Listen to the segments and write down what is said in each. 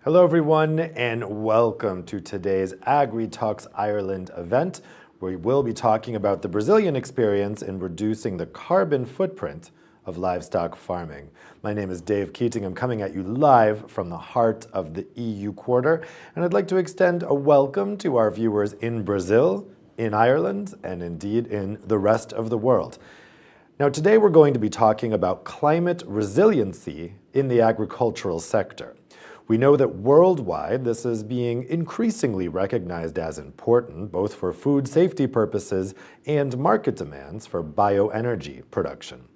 Hello everyone and welcome to today's AgriTalks Ireland event, where we will be talking about the Brazilian experience in reducing the carbon footprint of livestock farming. My name is Dave Keating. I'm coming at you live from the heart of the EU quarter, and I'd like to extend a welcome to our viewers in Brazil, in Ireland, and indeed in the rest of the world. Now today we're going to be talking about climate resiliency in the agricultural sector. We know that worldwide this is being increasingly recognized as important, both for food safety purposes and market demands for bioenergy production.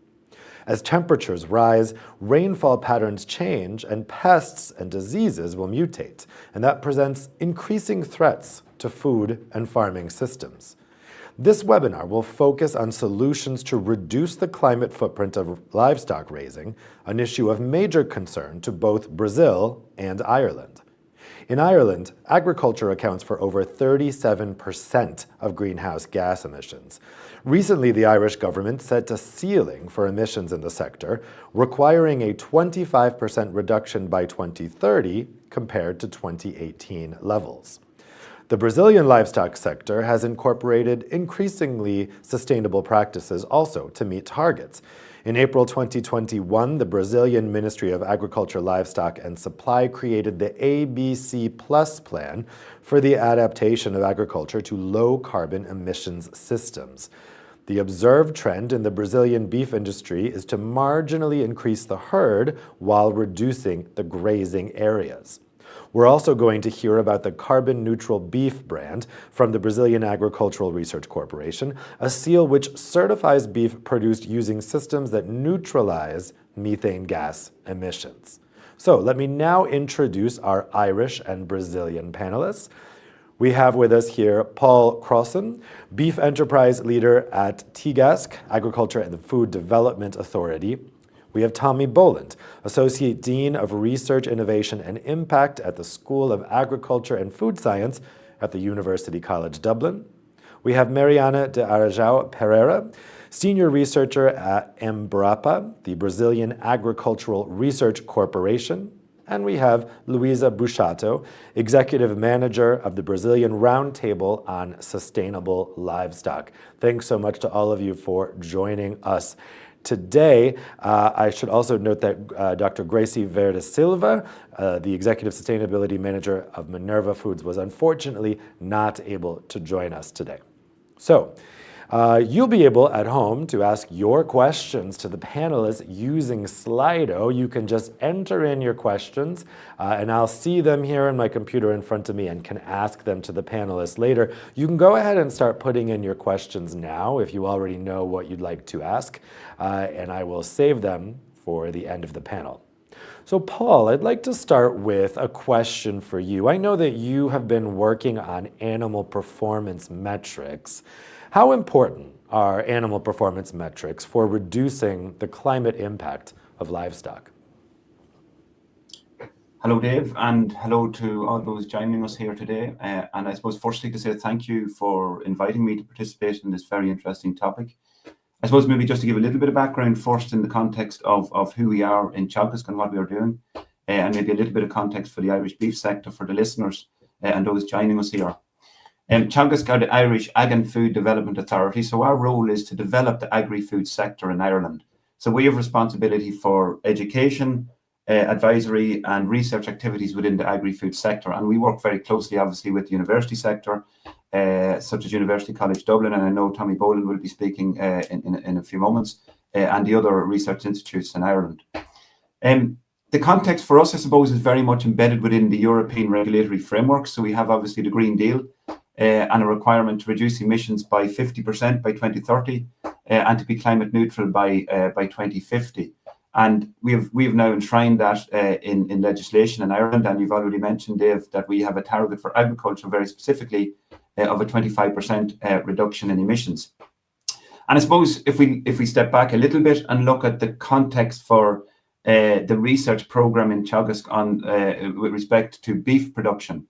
As temperatures rise, rainfall patterns change, and pests and diseases will mutate, and that presents increasing threats to food and farming systems. This webinar will focus on solutions to reduce the climate footprint of livestock raising, an issue of major concern to both Brazil and Ireland. In Ireland, agriculture accounts for over 37% of greenhouse gas emissions. Recently, the Irish government set a ceiling for emissions in the sector, requiring a 25% reduction by 2030 compared to 2018 levels. The Brazilian livestock sector has incorporated increasingly sustainable practices also to meet targets. In April 2021, the Brazilian Ministry of Agriculture, Livestock and Supply created the ABC Plus plan for the adaptation of agriculture to low carbon emissions systems. The observed trend in the Brazilian beef industry is to marginally increase the herd while reducing the grazing areas. We're also going to hear about the carbon-neutral beef brand from the Brazilian Agricultural Research Corporation, a seal which certifies beef produced using systems that neutralize methane gas emissions. So let me now introduce our Irish and Brazilian panelists. We have with us here Paul Crossan, Beef Enterprise Leader at TGASC, Agriculture and Food Development Authority. We have Tommy Boland, Associate Dean of Research, Innovation and Impact at the School of Agriculture and Food Science at the University College Dublin. We have Mariana de Arajão Pereira, Senior Researcher at MAPA, the Brazilian Agricultural Research Corporation. And we have Luisa Buchato, Executive Manager of the Brazilian Roundtable on Sustainable Livestock. Thanks so much to all of you for joining us. Today, I should also note that Dr. Gracie Verde Silva, the Executive Sustainability Manager of Minerva Foods, was unfortunately not able to join us today. So, you'll be able at home to ask your questions to the panelists using Slido. You can just enter in your questions and I'll see them here on my computer in front of me and can ask them to the panelists later. You can go ahead and start putting in your questions now if you already know what you'd like to ask, and I will save them for the end of the panel. So Paul, I'd like to start with a question for you. I know that you have been working on animal performance metrics. How important are animal performance metrics for reducing the climate impact of livestock? Hello, Dave, and hello to all those joining us here today. And I suppose firstly to say thank you for inviting me to participate in this very interesting topic. I suppose maybe just to give a little bit of background first in the context of who we are in Teagasc and what we are doing, and maybe a little bit of context for the Irish beef sector for the listeners and those joining us here. Teagasc are the Irish Ag and Food Development Authority, so our role is to develop the agri-food sector in Ireland. So we have responsibility for education, advisory and research activities within the agri-food sector, and we work very closely obviously with the university sector, such as University College Dublin, and I know Tommy Boland will be speaking in a few moments, and the other research institutes in Ireland. The context for us, I suppose, is very much embedded within the European regulatory framework. So we have obviously the Green Deal and a requirement to reduce emissions by 50% by 2030 and to be climate neutral by 2050. And we have now enshrined that in legislation in Ireland. And you've already mentioned, Dave, that we have a target for agriculture very specifically of a 25% reduction in emissions. And I suppose if we step back a little bit and look at the context for the research program in Teagasc on with respect to beef production,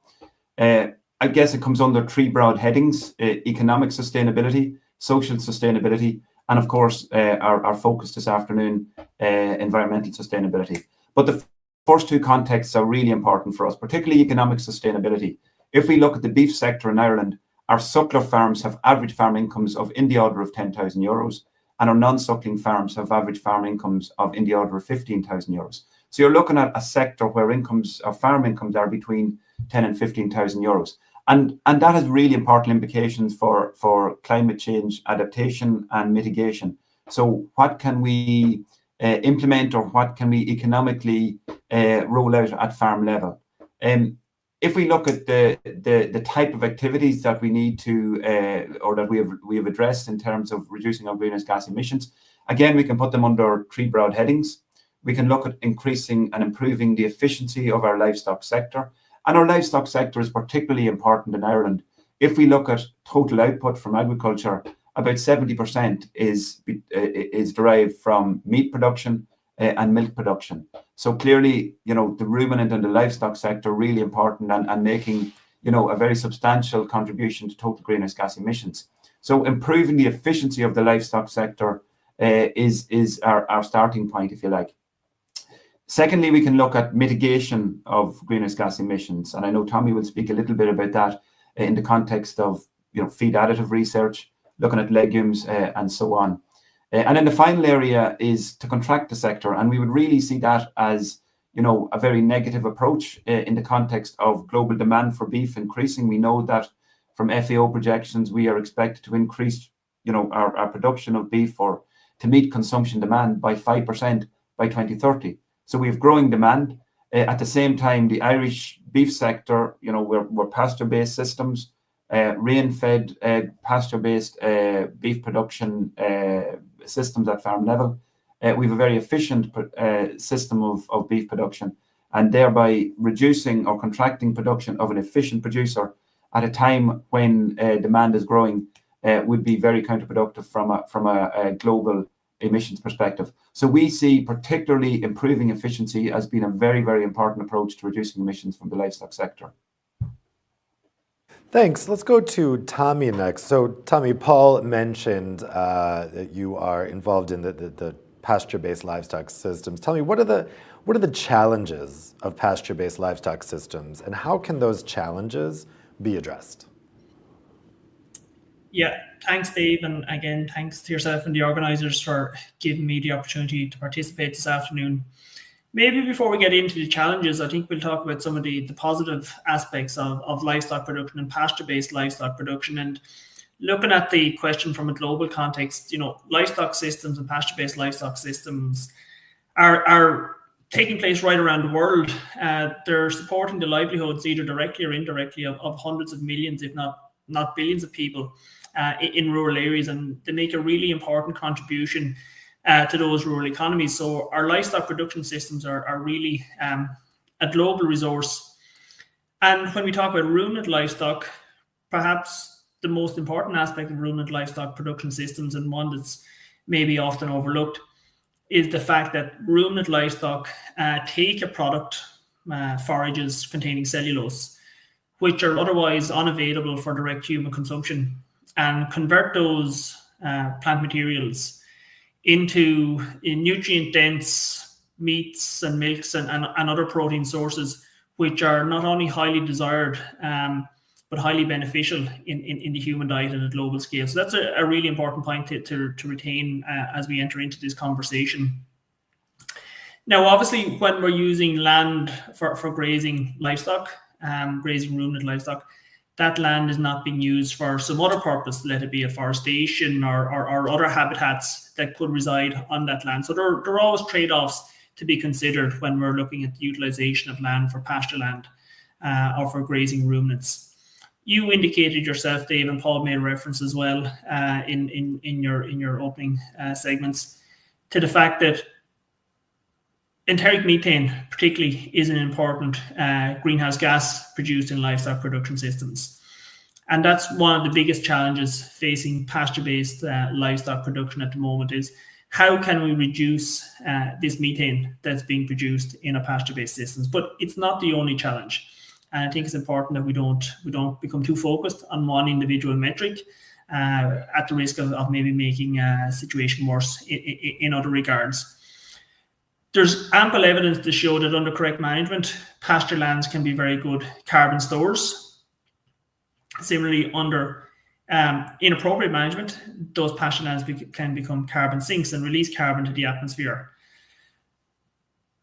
I guess it comes under three broad headings: economic sustainability, social sustainability, and of course our focus this afternoon, environmental sustainability. But the first two contexts are really important for us, particularly economic sustainability. If we look at the beef sector in Ireland, our suckler farms have average farm incomes of in the order of 10,000 euros, and our non-suckling farms have average farm incomes of in the order of 15,000 euros. So you're looking at a sector where incomes, or farm incomes, are between 10 and 15,000 euros. And that has really important implications for climate change adaptation and mitigation. So what can we implement, or what can we economically roll out at farm level? If we look at the type of activities that we need to, or that we have addressed in terms of reducing our greenhouse gas emissions, again, we can put them under three broad headings. We can look at increasing and improving the efficiency of our livestock sector. And our livestock sector is particularly important in Ireland. If we look at total output from agriculture, about 70% is derived from meat production and milk production. So clearly, the ruminant and the livestock sector are really important and making, a very substantial contribution to total greenhouse gas emissions. So improving the efficiency of the livestock sector is our starting point, if you like. Secondly, we can look at mitigation of greenhouse gas emissions. And I know Tommy will speak a little bit about that in the context of feed additive research, looking at legumes and so on. And then the final area is to contract the sector. And we would really see that as a very negative approach in the context of global demand for beef increasing. We know that from FAO projections, we are expected to increase our production of beef to meet consumption demand by 5% by 2030. So we have growing demand. At the same time, the Irish beef sector, we're pasture-based systems, rain-fed, pasture-based beef production systems at farm level. We have a very efficient system of beef production, and thereby reducing or contracting production of an efficient producer at a time when demand is growing would be very counterproductive from a global emissions perspective. So we see particularly improving efficiency as being a very, very important approach to reducing emissions from the livestock sector. Thanks. Let's go to Tommy next. So Tommy, Paul mentioned that you are involved in the pasture-based livestock systems. Tell me, what are the challenges of pasture-based livestock systems, and how can those challenges be addressed? Yeah, thanks, Dave. And again, thanks to yourself and the organisers for giving me the opportunity to participate this afternoon. Maybe before we get into the challenges, I think we'll talk about some of the positive aspects of livestock production and pasture-based livestock production. And looking at the question from a global context, livestock systems and pasture-based livestock systems are taking place right around the world. They're supporting the livelihoods, either directly or indirectly, of hundreds of millions, if not billions of people in rural areas, and they make a really important contribution to those rural economies. So our livestock production systems are really a global resource. And when we talk about ruminant livestock, perhaps the most important aspect of ruminant livestock production systems, and one that's maybe often overlooked, is the fact that ruminant livestock take a product, forages containing cellulose, which are otherwise unavailable for direct human consumption, and convert those plant materials into nutrient-dense meats and milks and other protein sources, which are not only highly desired, but highly beneficial in the human diet at a global scale. So that's a really important point to retain as we enter into this conversation. Now, obviously, when we're using land for grazing livestock, grazing ruminant livestock, that land is not being used for some other purpose, let it be afforestation or other habitats that could reside on that land. So there are always trade-offs to be considered when we're looking at the utilization of land for pasture land or for grazing ruminants. You indicated yourself, Dave, and Paul made reference as well in your opening segments to the fact that enteric methane, particularly, is an important greenhouse gas produced in livestock production systems. And that's one of the biggest challenges facing pasture-based livestock production at the moment, is how can we reduce this methane that's being produced in a pasture-based systems? But it's not the only challenge. And I think it's important that we don't become too focused on one individual metric at the risk of maybe making a situation worse in other regards. There's ample evidence to show that under correct management, pasture lands can be very good carbon stores. Similarly, under inappropriate management, those pasture lands can become carbon sinks and release carbon to the atmosphere.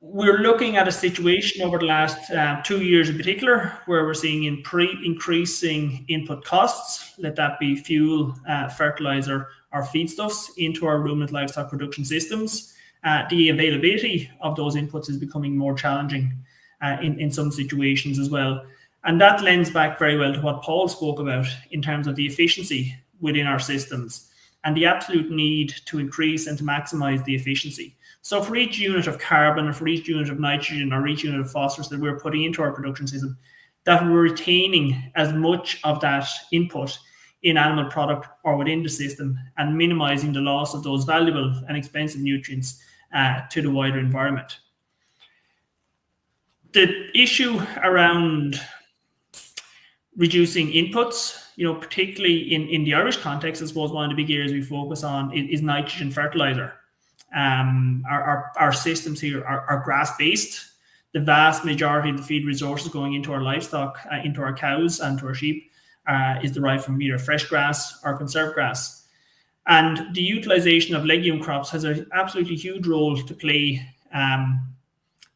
We're looking at a situation over the last 2 years in particular, where we're seeing increasing input costs, let that be fuel, fertilizer, or feedstuffs into our ruminant livestock production systems. The availability of those inputs is becoming more challenging in some situations as well. And that lends back very well to what Paul spoke about in terms of the efficiency within our systems and the absolute need to increase and to maximize the efficiency. So for each unit of carbon, or for each unit of nitrogen, or each unit of phosphorus that we're putting into our production system, that we're retaining as much of that input in animal product or within the system and minimizing the loss of those valuable and expensive nutrients to the wider environment. The issue around reducing inputs, particularly in the Irish context, I suppose one of the big areas we focus on is nitrogen fertilizer. Our systems here are grass-based. The vast majority of the feed resources going into our livestock, into our cows and to our sheep, is derived from either fresh grass or conserved grass. And the utilization of legume crops has an absolutely huge role to play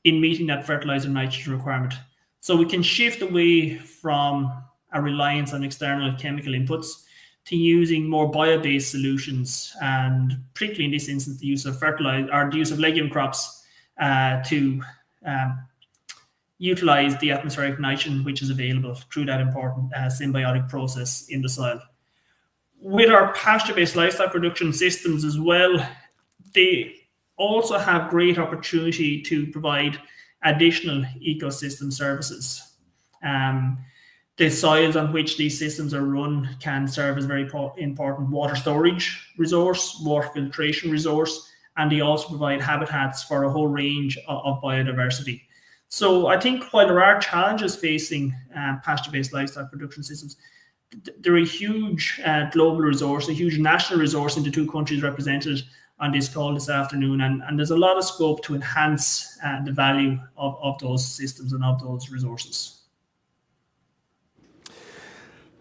in meeting that fertilizer nitrogen requirement. So we can shift away from a reliance on external chemical inputs to using more bio-based solutions, and particularly in this instance, the use of fertilizer or the use of legume crops to utilize the atmospheric nitrogen which is available through that important symbiotic process in the soil. With our pasture-based livestock production systems as well, they also have great opportunity to provide additional ecosystem services. The soils on which these systems are run can serve as a very important water storage resource, water filtration resource, and they also provide habitats for a whole range of biodiversity. So I think while there are challenges facing pasture-based livestock production systems, they're a huge global resource, a huge national resource in the two countries represented on this call this afternoon, and there's a lot of scope to enhance the value of those systems and of those resources.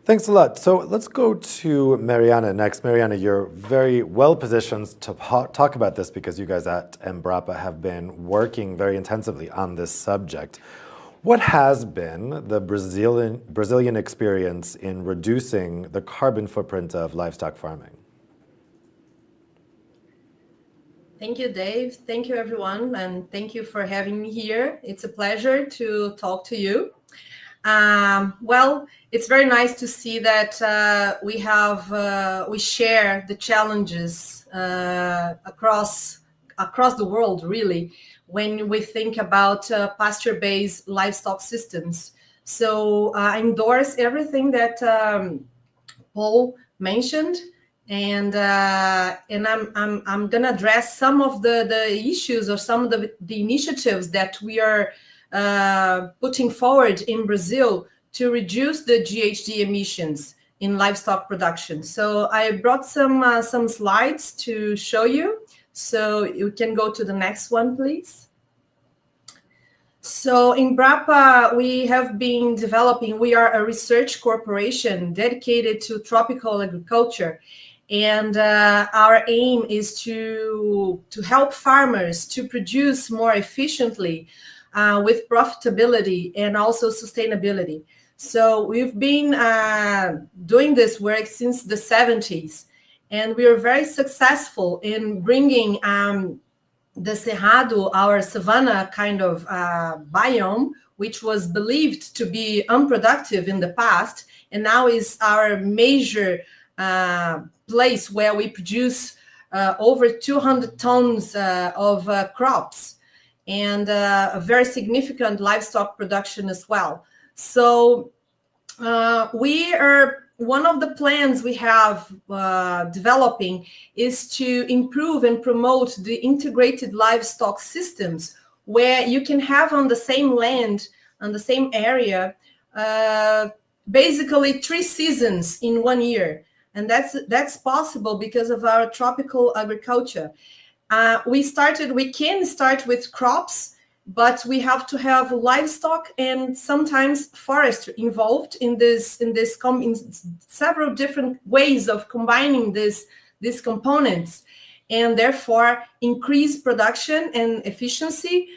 Thanks a lot. So let's go to Mariana next. Mariana, you're very well positioned to talk about this because you guys at MAPA have been working very intensively on this subject. What has been the Brazilian experience in reducing the carbon footprint of livestock farming? Thank you, Dave. Thank you, everyone. And thank you for having me here. It's a pleasure to talk to you. Well, it's very nice to see that we share the challenges across the world, really, when we think about pasture-based livestock systems. So I endorse everything that Paul mentioned, and I'm gonna address some of the issues or some of the initiatives that we are putting forward in Brazil to reduce the GHG emissions in livestock production. So I brought some slides to show you. So you can go to the next one, please. So in MAPA, we have been developing, we are a research corporation dedicated to tropical agriculture. And our aim is to help farmers to produce more efficiently with profitability and also sustainability. So we've been doing this work since the 70s, and we are very successful in bringing the Cerrado, our savanna kind of biome, which was believed to be unproductive in the past, and now is our major place where we produce over 200 tons of crops and a very significant livestock production as well. So one of the plans we have developing is to improve and promote the integrated livestock systems, where you can have on the same land, on the same area, basically 3 seasons in 1 year. And that's possible because of our tropical agriculture. We can start with crops, but we have to have livestock and sometimes forestry involved in in several different ways of combining these components, and therefore increase production and efficiency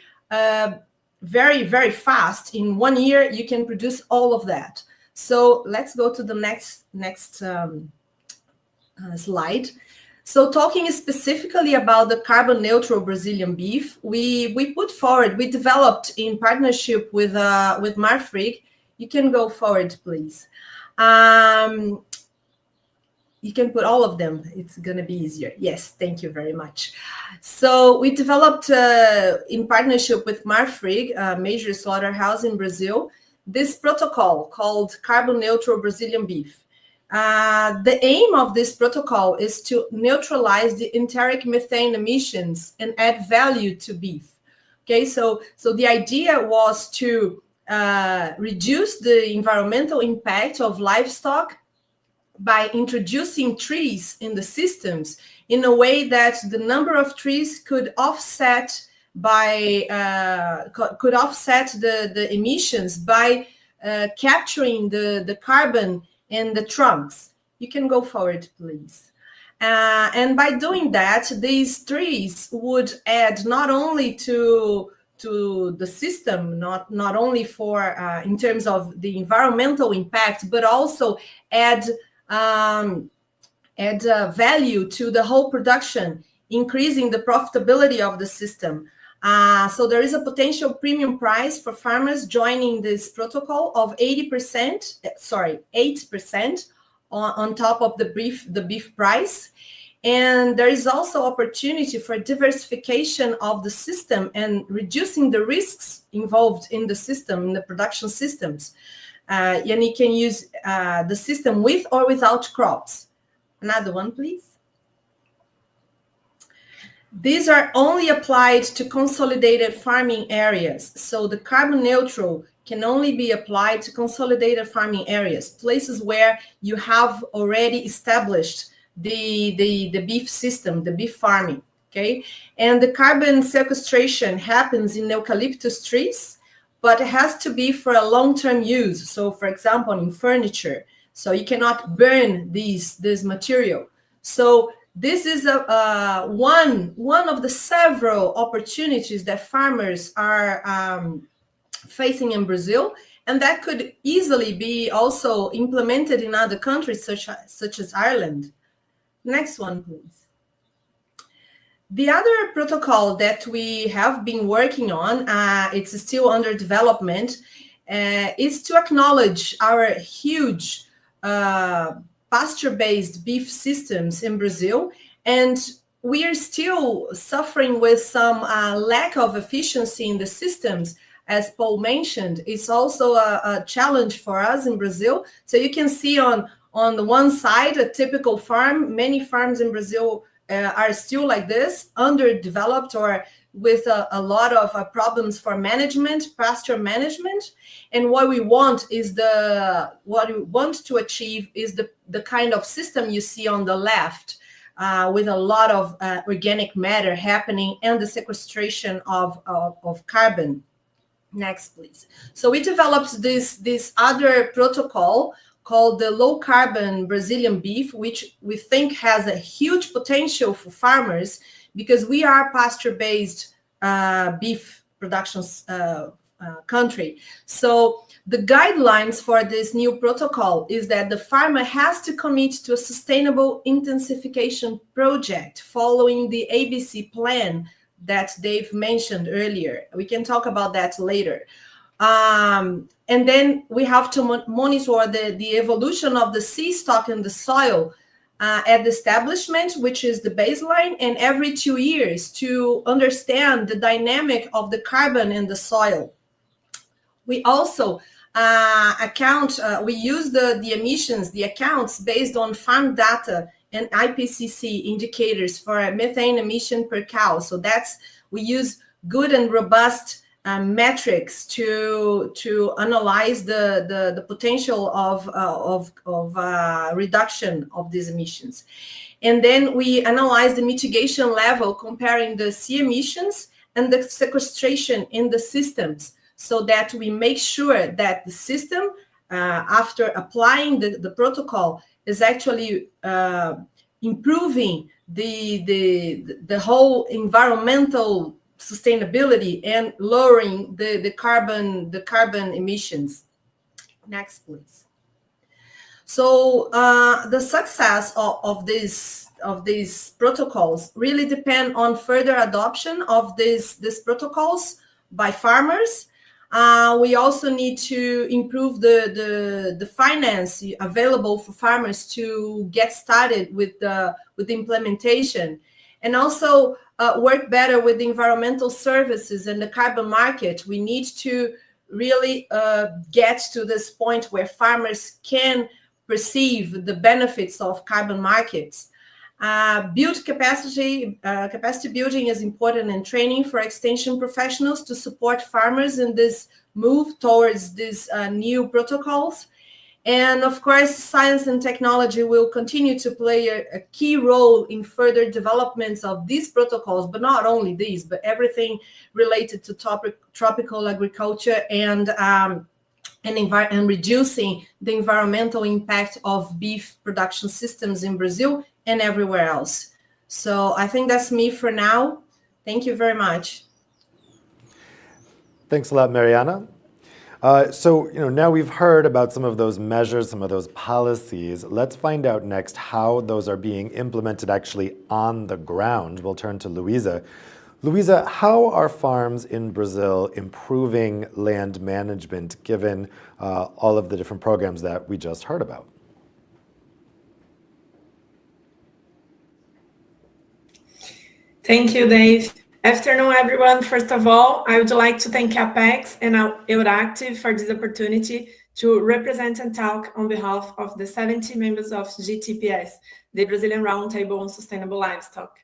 very, very fast. In 1 year, you can produce all of that. So let's go to the next slide. So talking specifically about the carbon neutral Brazilian beef, we developed in partnership with Marfrig. You can go forward, please. You can put all of them. It's going to be easier. Yes, thank you very much. So we developed in partnership with Marfrig, a major slaughterhouse in Brazil, this protocol called Carbon Neutral Brazilian Beef. The aim of this protocol is to neutralize the enteric methane emissions and add value to beef. Okay, so the idea was to reduce the environmental impact of livestock by introducing trees in the systems in a way that the number of trees could offset the emissions by capturing the carbon in the trunks. You can go forward, please. And by doing that, these trees would add not only to the system, not only for in terms of the environmental impact, but also add value to the whole production, increasing the profitability of the system. So there is a potential premium price for farmers joining this protocol of 8% on top of the beef price. And there is also opportunity for diversification of the system and reducing the risks involved in the system, in the production systems. And you can use the system with or without crops. Another one, please. These are only applied to consolidated farming areas. So the carbon neutral can only be applied to consolidated farming areas, places where you have already established the beef system, the beef farming, okay? And the carbon sequestration happens in eucalyptus trees, but it has to be for a long-term use. So for example, in furniture, so you cannot burn this material. So this is one of the several opportunities that farmers are facing in Brazil, and that could easily be also implemented in other countries such as Ireland. Next one, please. The other protocol that we have been working on, it's still under development, is to acknowledge our huge pasture-based beef systems in Brazil, and we are still suffering with some lack of efficiency in the systems. As Paul mentioned, it's also a challenge for us in Brazil. So you can see on the one side, a typical farm. Many farms in Brazil are still like this, underdeveloped or with a lot of problems for management, pasture management. And what we want to achieve is the kind of system you see on the left, with a lot of organic matter happening and the sequestration of carbon. Next, please. So we developed this other protocol called the low carbon Brazilian beef, which we think has a huge potential for farmers because we are pasture-based beef production country. So the guidelines for this new protocol is that the farmer has to commit to a sustainable intensification project following the ABC plan that Dave mentioned earlier. We can talk about that later. And then we have to monitor the evolution of the sea stock in the soil at the establishment, which is the baseline, and every 2 years to understand the dynamic of the carbon in the soil. We also we use the emissions, the accounts based on farm data and IPCC indicators for methane emission per cow. So we use good and robust metrics to analyze the potential of reduction of these emissions. And then we analyze the mitigation level comparing the sea emissions and the sequestration in the systems, so that we make sure that the system, after applying the protocol, is actually improving the whole environmental sustainability and lowering the carbon emissions. Next, please. So the success of these protocols really depend on further adoption of these protocols by farmers. We also need to improve the finance available for farmers to get started with the implementation, and also work better with the environmental services and the carbon market. We need to really get to this point where farmers can perceive the benefits of carbon markets. Build capacity building is important, in training for extension professionals to support farmers in this move towards these new protocols. And of course, science and technology will continue to play a key role in further developments of these protocols, but not only these, but everything related to tropical agriculture and reducing the environmental impact of beef production systems in Brazil and everywhere else. So I think that's me for now. Thank you very much. Thanks a lot, Mariana. So now we've heard about some of those measures, some of those policies. Let's find out next how those are being implemented actually on the ground. We'll turn to Luisa. Luisa, how are farms in Brazil improving land management given all of the different programs that we just heard about? Thank you, Dave. Afternoon, everyone. First of all, I would like to thank Apex and Euractiv for this opportunity to represent and talk on behalf of the 70 members of GTPS, the Brazilian Roundtable on Sustainable Livestock.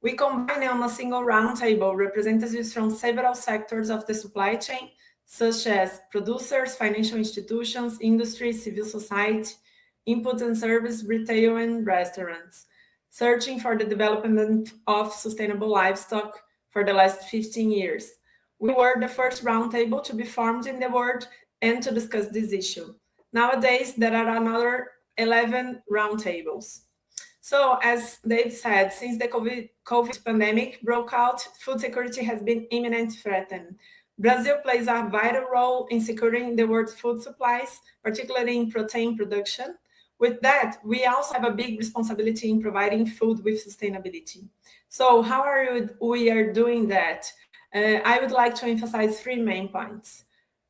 We combine on a single roundtable representatives from several sectors of the supply chain, such as producers, financial institutions, industry, civil society, input and service, retail, and restaurants, searching for the development of sustainable livestock for the last 15 years. We were the first roundtable to be formed in the world and to discuss this issue. Nowadays, there are another 11 roundtables. So, as Dave said, since the COVID pandemic broke out, food security has been imminent threatened. Brazil plays a vital role in securing the world's food supplies, particularly in protein production. With that, we also have a big responsibility in providing food with sustainability. So how we are doing that? I would like to emphasize three main points.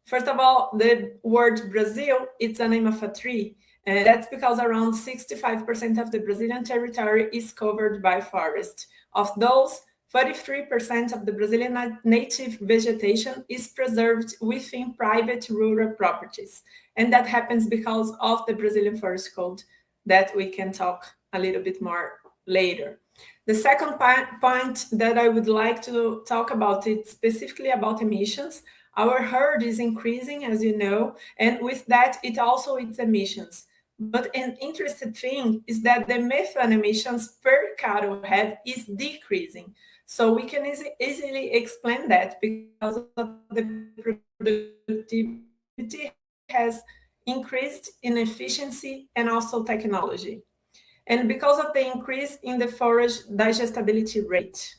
First of all, the word Brazil, it's a name of a tree. That's because around 65% of the Brazilian territory is covered by forest. Of those, 33% of the Brazilian native vegetation is preserved within private rural properties. And that happens because of the Brazilian Forest Code that we can talk a little bit more later. The second point that I would like to talk about is specifically about emissions. Our herd is increasing, as you know, and with that, it also its emissions. But an interesting thing is that the methane emissions per cattle head is decreasing. So we can easily explain that because of the productivity has increased in efficiency and also technology. And because of the increase in the forage digestibility rate.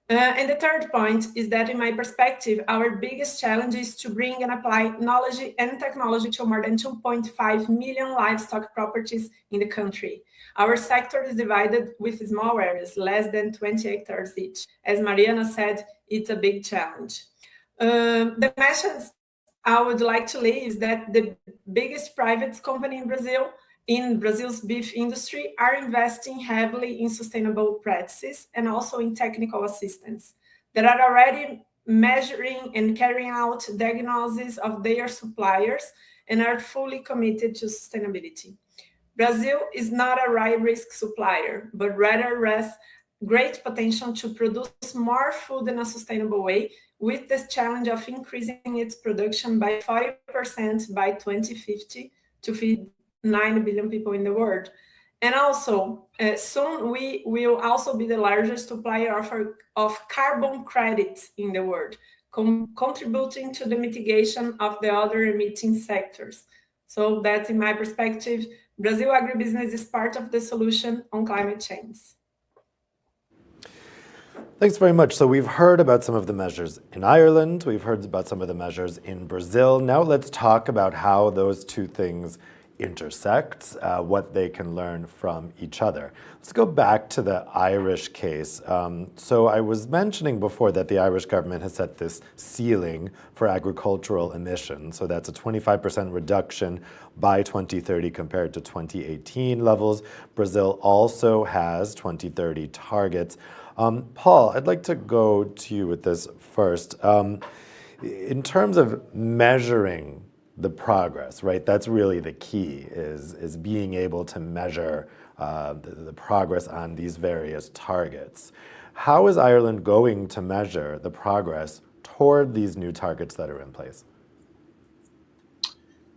And the third point is that in my perspective, our biggest challenge is to bring and apply knowledge and technology to more than 2.5 million livestock properties in the country. Our sector is divided with small areas, less than 20 hectares each. As Mariana said, it's a big challenge. The message I would like to leave is that the biggest private company in Brazil's beef industry are investing heavily in sustainable practices and also in technical assistance. They are already measuring and carrying out diagnoses of their suppliers and are fully committed to sustainability. Brazil is not a high-risk supplier, but rather has great potential to produce more food in a sustainable way with this challenge of increasing its production by 40% by 2050 to feed 9 billion people in the world. And also, soon we will also be the largest supplier of carbon credits in the world, contributing to the mitigation of the other emitting sectors. So that's, in my perspective, Brazil agribusiness is part of the solution on climate change. Thanks very much. So we've heard about some of the measures in Ireland, we've heard about some of the measures in Brazil. Now let's talk about how those two things intersect, what they can learn from each other. Let's go back to the Irish case. So I was mentioning before that the Irish government has set this ceiling for agricultural emissions. So that's a 25% reduction by 2030 compared to 2018 levels. Brazil also has 2030 targets. Paul, I'd like to go to you with this first. In terms of measuring the progress, right? That's really the key, is being able to measure the progress on these various targets. How is Ireland going to measure the progress toward these new targets that are in place?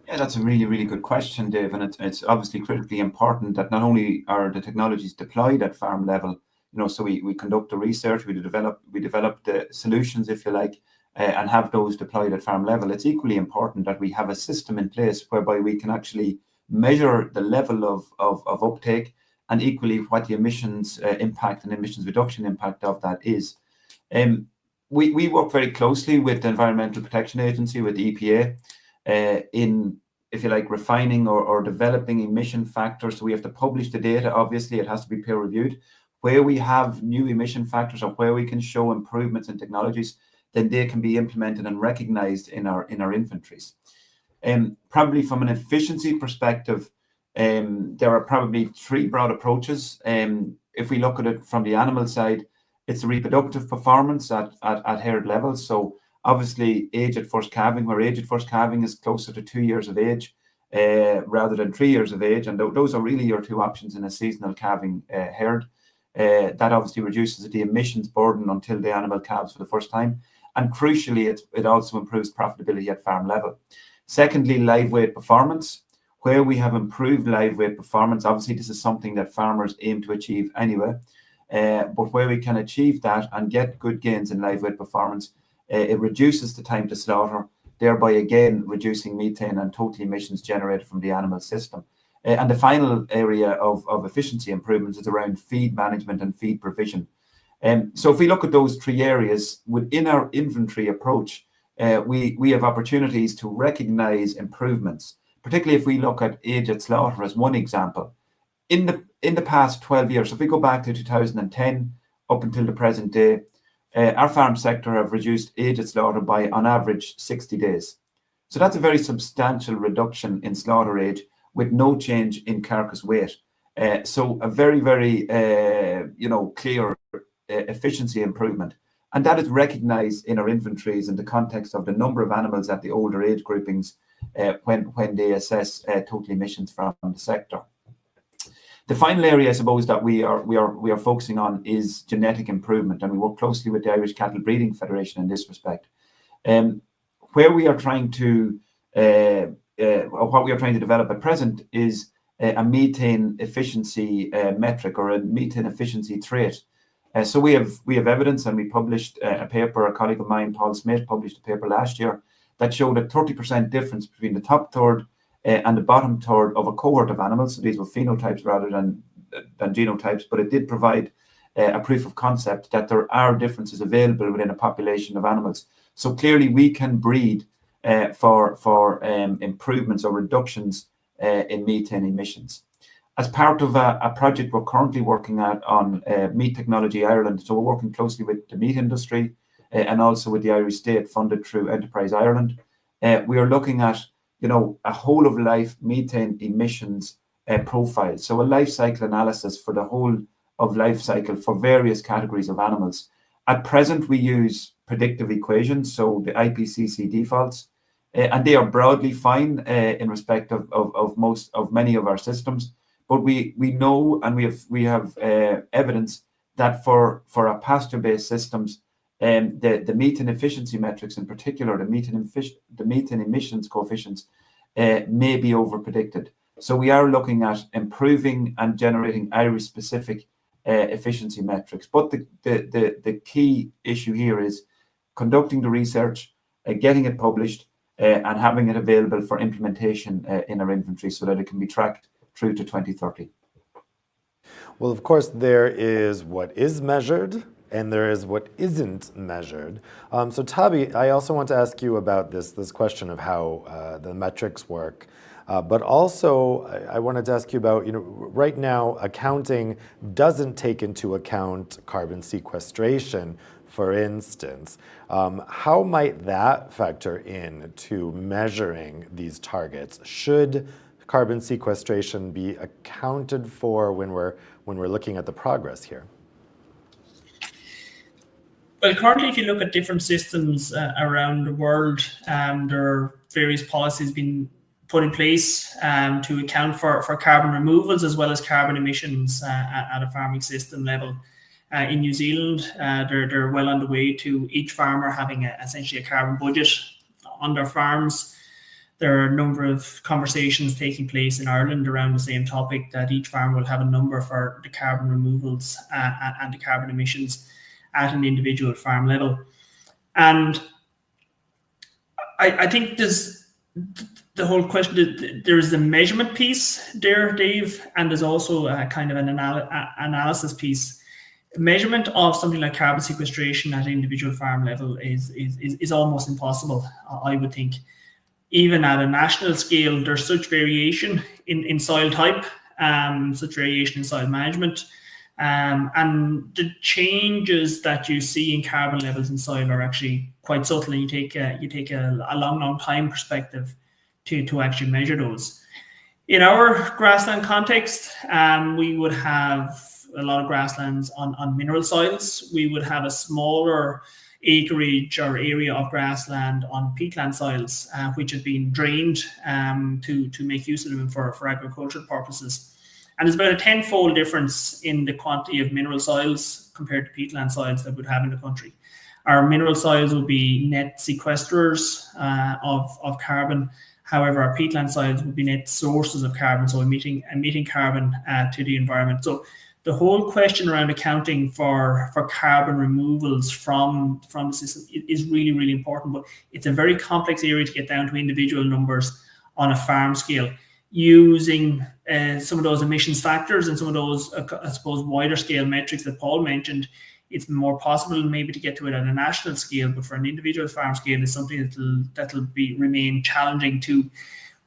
Yeah, that's a really, really good question, Dave. And it's obviously critically important that not only are the technologies deployed at farm level, so we conduct the research, we develop the solutions, if you like, and have those deployed at farm level. It's equally important that we have a system in place whereby we can actually measure the level of uptake, and equally what the emissions impact and emissions reduction impact of that is. We work very closely with the Environmental Protection Agency, with the EPA, in, if you like, refining or developing emission factors. So we have to publish the data. Obviously, it has to be peer reviewed. Where we have new emission factors or where we can show improvements in technologies, then they can be implemented and recognized in our inventories. Probably from an efficiency perspective, there are probably three broad approaches. If we look at it from the animal side, it's the reproductive performance at herd levels. So obviously age at first calving, where age at first calving is closer to 2 years of age rather than 3 years of age. And those are really your two options in a seasonal calving herd. That obviously reduces the emissions burden until the animal calves for the first time. And crucially, it also improves profitability at farm level. Secondly, live weight performance. Where we have improved live weight performance, obviously this is something that farmers aim to achieve anyway, but where we can achieve that and get good gains in live weight performance, it reduces the time to slaughter, thereby again reducing methane and total emissions generated from the animal system. And the final area of efficiency improvements is around feed management and feed provision. So if we look at those three areas within our inventory approach, we have opportunities to recognize improvements, particularly if we look at age at slaughter as one example. In the past 12 years, if we go back to 2010 up until the present day, our farm sector have reduced age at slaughter by on average 60 days. So that's a very substantial reduction in slaughter age with no change in carcass weight. So a very, very clear efficiency improvement. And that is recognized in our inventories in the context of the number of animals at the older age groupings when they assess total emissions from the sector. The final area, I suppose, that we are focusing on is genetic improvement, and we work closely with the Irish Cattle Breeding Federation in this respect. Where we are trying to what we are trying to develop at present is a methane efficiency metric, or a methane efficiency trait. So we have evidence, and we published a paper. A colleague of mine, Paul Smith, published a paper last year that showed a 30% difference between the top third and the bottom third of a cohort of animals. So these were phenotypes rather than genotypes, but it did provide a proof of concept that there are differences available within a population of animals. So clearly we can breed for improvements or reductions in methane emissions. As part of a project we're currently working on Meat Technology Ireland, so we're working closely with the meat industry and also with the Irish state, funded through Enterprise Ireland. We are looking at a whole of life methane emissions profile. So a life cycle analysis for the whole of life cycle for various categories of animals. At present, we use predictive equations, so the IPCC defaults, and they are broadly fine in respect of many of our systems. But we know, and we have evidence that for our pasture-based systems, the methane efficiency metrics, in particular, the methane emissions coefficients, may be over-predicted. So we are looking at improving and generating Irish-specific efficiency metrics. But the key issue here is conducting the research, getting it published, and having it available for implementation in our inventory so that it can be tracked through to 2030. Well, of course, there is what is measured and there is what isn't measured. So Tabi, I also want to ask you about this question of how the metrics work. But also, I wanted to ask you about, right now, accounting doesn't take into account carbon sequestration, for instance. How might that factor in to measuring these targets? Should carbon sequestration be accounted for when we're looking at the progress here? Well, currently, if you look at different systems around the world, there are various policies being put in place to account for carbon removals as well as carbon emissions at a farming system level. In New Zealand, they're well on the way to each farmer having essentially a carbon budget on their farms. There are a number of conversations taking place in Ireland around the same topic, that each farmer will have a number for the carbon removals and the carbon emissions at an individual farm level. And I think there's the whole question, there's the measurement piece there, Dave, and there's also a kind of an analysis piece. Measurement of something like carbon sequestration at an individual farm level is almost impossible, I would think. Even at a national scale, there's such variation in soil type, such variation in soil management. And the changes that you see in carbon levels in soil are actually quite subtle, and you take a long time perspective to actually measure those. In our grassland context, we would have a lot of grasslands on mineral soils. We would have a smaller acreage or area of grassland on peatland soils, which have been drained to make use of them for agricultural purposes. And there's about a 10-fold difference in the quantity of mineral soils compared to peatland soils that we'd have in the country. Our mineral soils will be net sequesters of carbon. However, our peatland soils would be net sources of carbon, so emitting carbon to the environment. So the whole question around accounting for carbon removals from the system is really, really important. But it's a very complex area to get down to individual numbers on a farm scale, using some of those emissions factors and some of those, I suppose, wider scale metrics that Paul mentioned. It's more possible maybe to get to it at a national scale, but for an individual farm scale, it's something that'll remain challenging to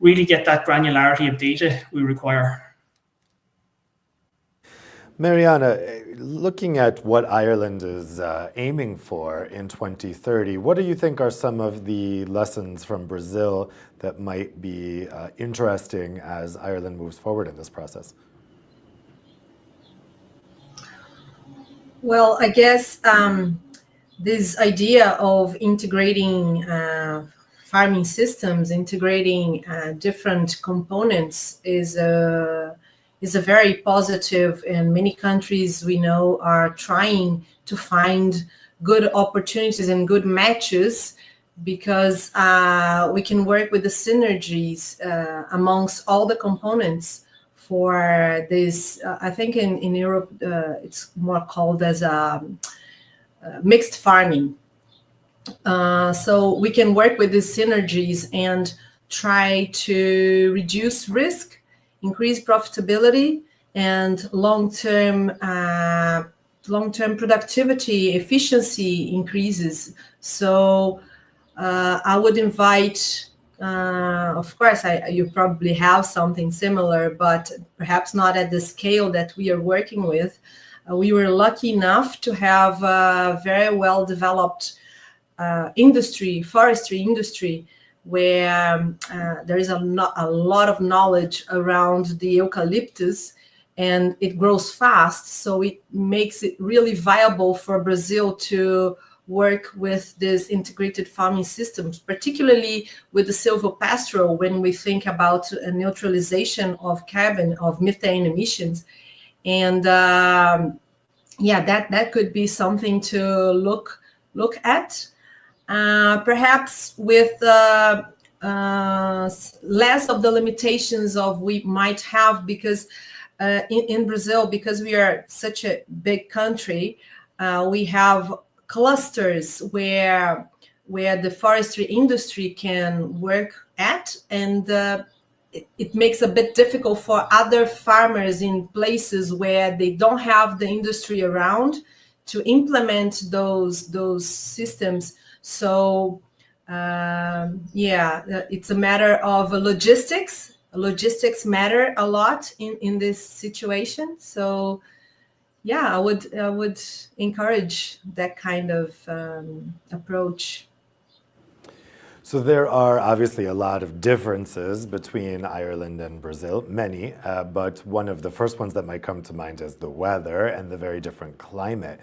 really get that granularity of data we require. Mariana, looking at what Ireland is aiming for in 2030, what do you think are some of the lessons from Brazil that might be interesting as Ireland moves forward in this process? Well, I guess this idea of integrating farming systems, integrating different components is a very positive, and many countries we know are trying to find good opportunities and good matches, because we can work with the synergies amongst all the components for this. I think in Europe it's more called as mixed farming. So we can work with these synergies and try to reduce risk, increase profitability, and long-term productivity, efficiency increases. So I would invite, of course, you probably have something similar, but perhaps not at the scale that we are working with. We were lucky enough to have a very well-developed forestry industry, where there is a lot of knowledge around the eucalyptus, and it grows fast. So it makes it really viable for Brazil to work with these integrated farming systems, particularly with the silvopastoral, when we think about a neutralization of carbon, of methane emissions. And that could be something to look look at, perhaps with less of the limitations of we might have, because in Brazil, because we are such a big country, we have clusters where the forestry industry can work at, and it makes a bit difficult for other farmers in places where they don't have the industry around to implement those systems. So it's a matter of logistics. Logistics matter a lot in this situation. So I would encourage that kind of approach. So there are obviously a lot of differences between Ireland and Brazil, many, but one of the first ones that might come to mind is the weather and the very different climate.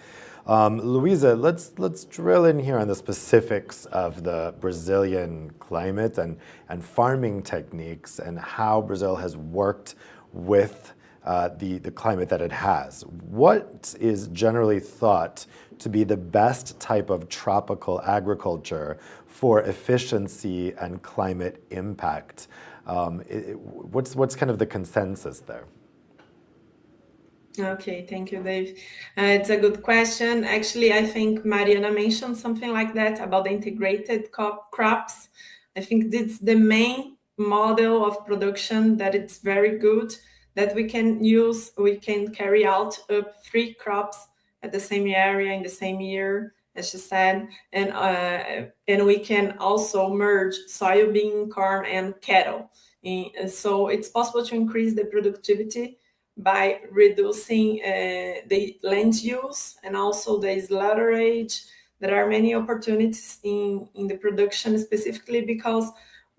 Luisa, let's drill in here on the specifics of the Brazilian climate and farming techniques and how Brazil has worked with the climate that it has. What is generally thought to be the best type of tropical agriculture for efficiency and climate impact? What's kind of the consensus there? Okay, thank you, Dave. It's a good question. Actually, I think Mariana mentioned something like that about the integrated crops. I think this is the main model of production that it's very good, that we can use. We can carry out up 3 crops at the same area in the same year, as she said, and we can also merge soybean, corn, and cattle. So it's possible to increase the productivity by reducing the land use and also the slaughter age. There are many opportunities in the production, specifically because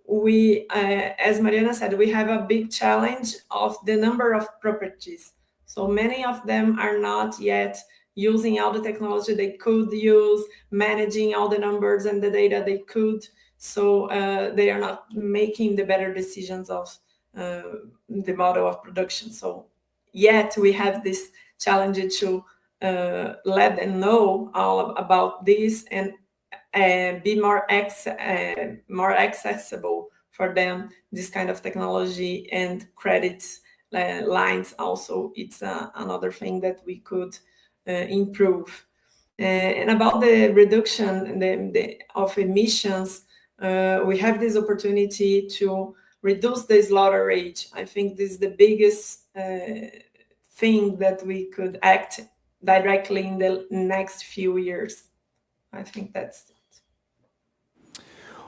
we, as Mariana said, we have a big challenge of the number of properties. So many of them are not yet using all the technology they could use, managing all the numbers and the data they could. So they are not making the better decisions of the model of production. So yet we have this challenge to let them know all about this and be more accessible for them, this kind of technology, and credits lines also. It's another thing that we could improve. And about the reduction of emissions, we have this opportunity to reduce the slaughter rate. I think this is the biggest thing that we could act directly in the next few years. I think that's it.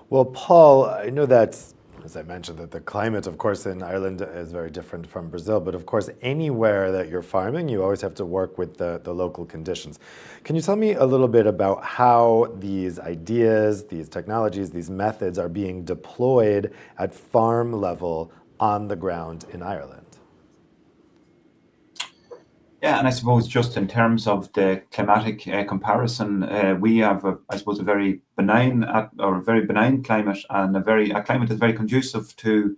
Well, Paul, I know that, as I mentioned, that the climate, of course, in Ireland is very different from Brazil, but of course, anywhere that you're farming, you always have to work with the local conditions. Can you tell me a little bit about how these ideas, these technologies, these methods are being deployed at farm level on the ground in Ireland? Yeah, and I suppose just in terms of the climatic comparison, we have, a very benign climate, and a climate that's very conducive to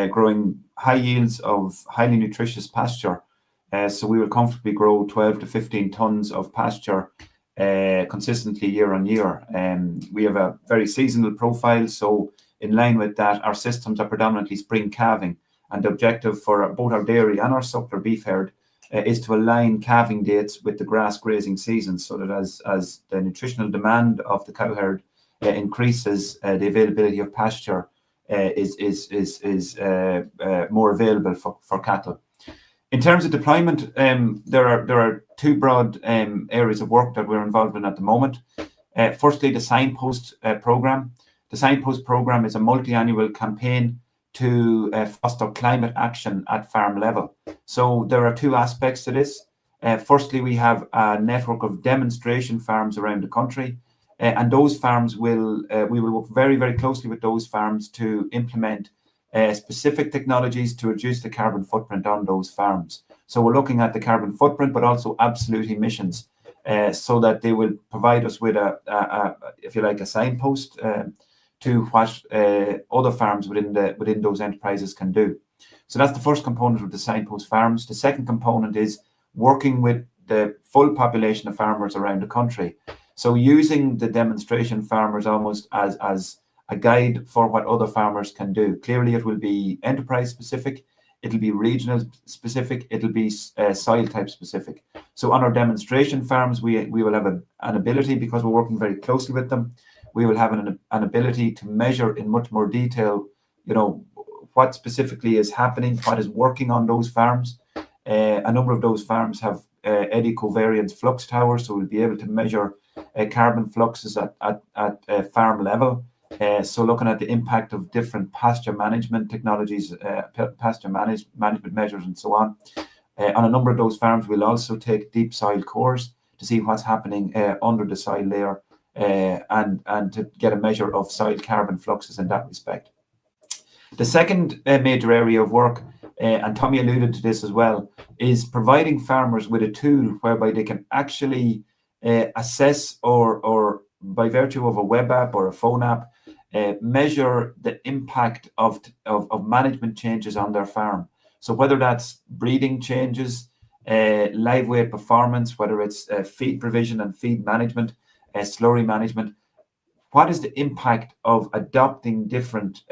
growing high yields of highly nutritious pasture. So we will comfortably grow 12 to 15 tons of pasture consistently year on year. We have a very seasonal profile, so in line with that, our systems are predominantly spring calving, and the objective for both our dairy and our suckler beef herd is to align calving dates with the grass grazing season, so that as the nutritional demand of the cow herd increases, the availability of pasture is more available for cattle. In terms of deployment, there are 2 broad areas of work that we're involved in at the moment. Firstly, the Signpost program. The Signpost program is a multi-annual campaign to foster climate action at farm level. So there are 2 aspects to this. Firstly, we have a network of demonstration farms around the country, and those farms we will work very, very closely with those farms to implement specific technologies to reduce the carbon footprint on those farms. So we're looking at the carbon footprint, but also absolute emissions, so that they will provide us with if you like, a signpost to what other farms within those enterprises can do. So that's the first component of the Signpost farms. The second component is working with the full population of farmers around the country. So using the demonstration farmers almost as a guide for what other farmers can do. Clearly, it will be enterprise specific, it'll be regional specific, it'll be soil type specific. So on our demonstration farms, we will have an ability, because we're working very closely with them, we will have an ability to measure in much more detail, what specifically is happening, what is working on those farms. A number of those farms have eddy covariance flux towers, so we'll be able to measure carbon fluxes at farm level. So looking at the impact of different pasture management technologies, pasture management measures, and so on. On a number of those farms, we'll also take deep soil cores to see what's happening under the soil layer, and to get a measure of soil carbon fluxes in that respect. The second major area of work, and Tommy alluded to this as well, is providing farmers with a tool whereby they can actually assess or by virtue of a web app or a phone app, measure the impact of management changes on their farm. So whether that's breeding changes, live weight performance, whether it's feed provision and feed management, slurry management, what is the impact of adopting different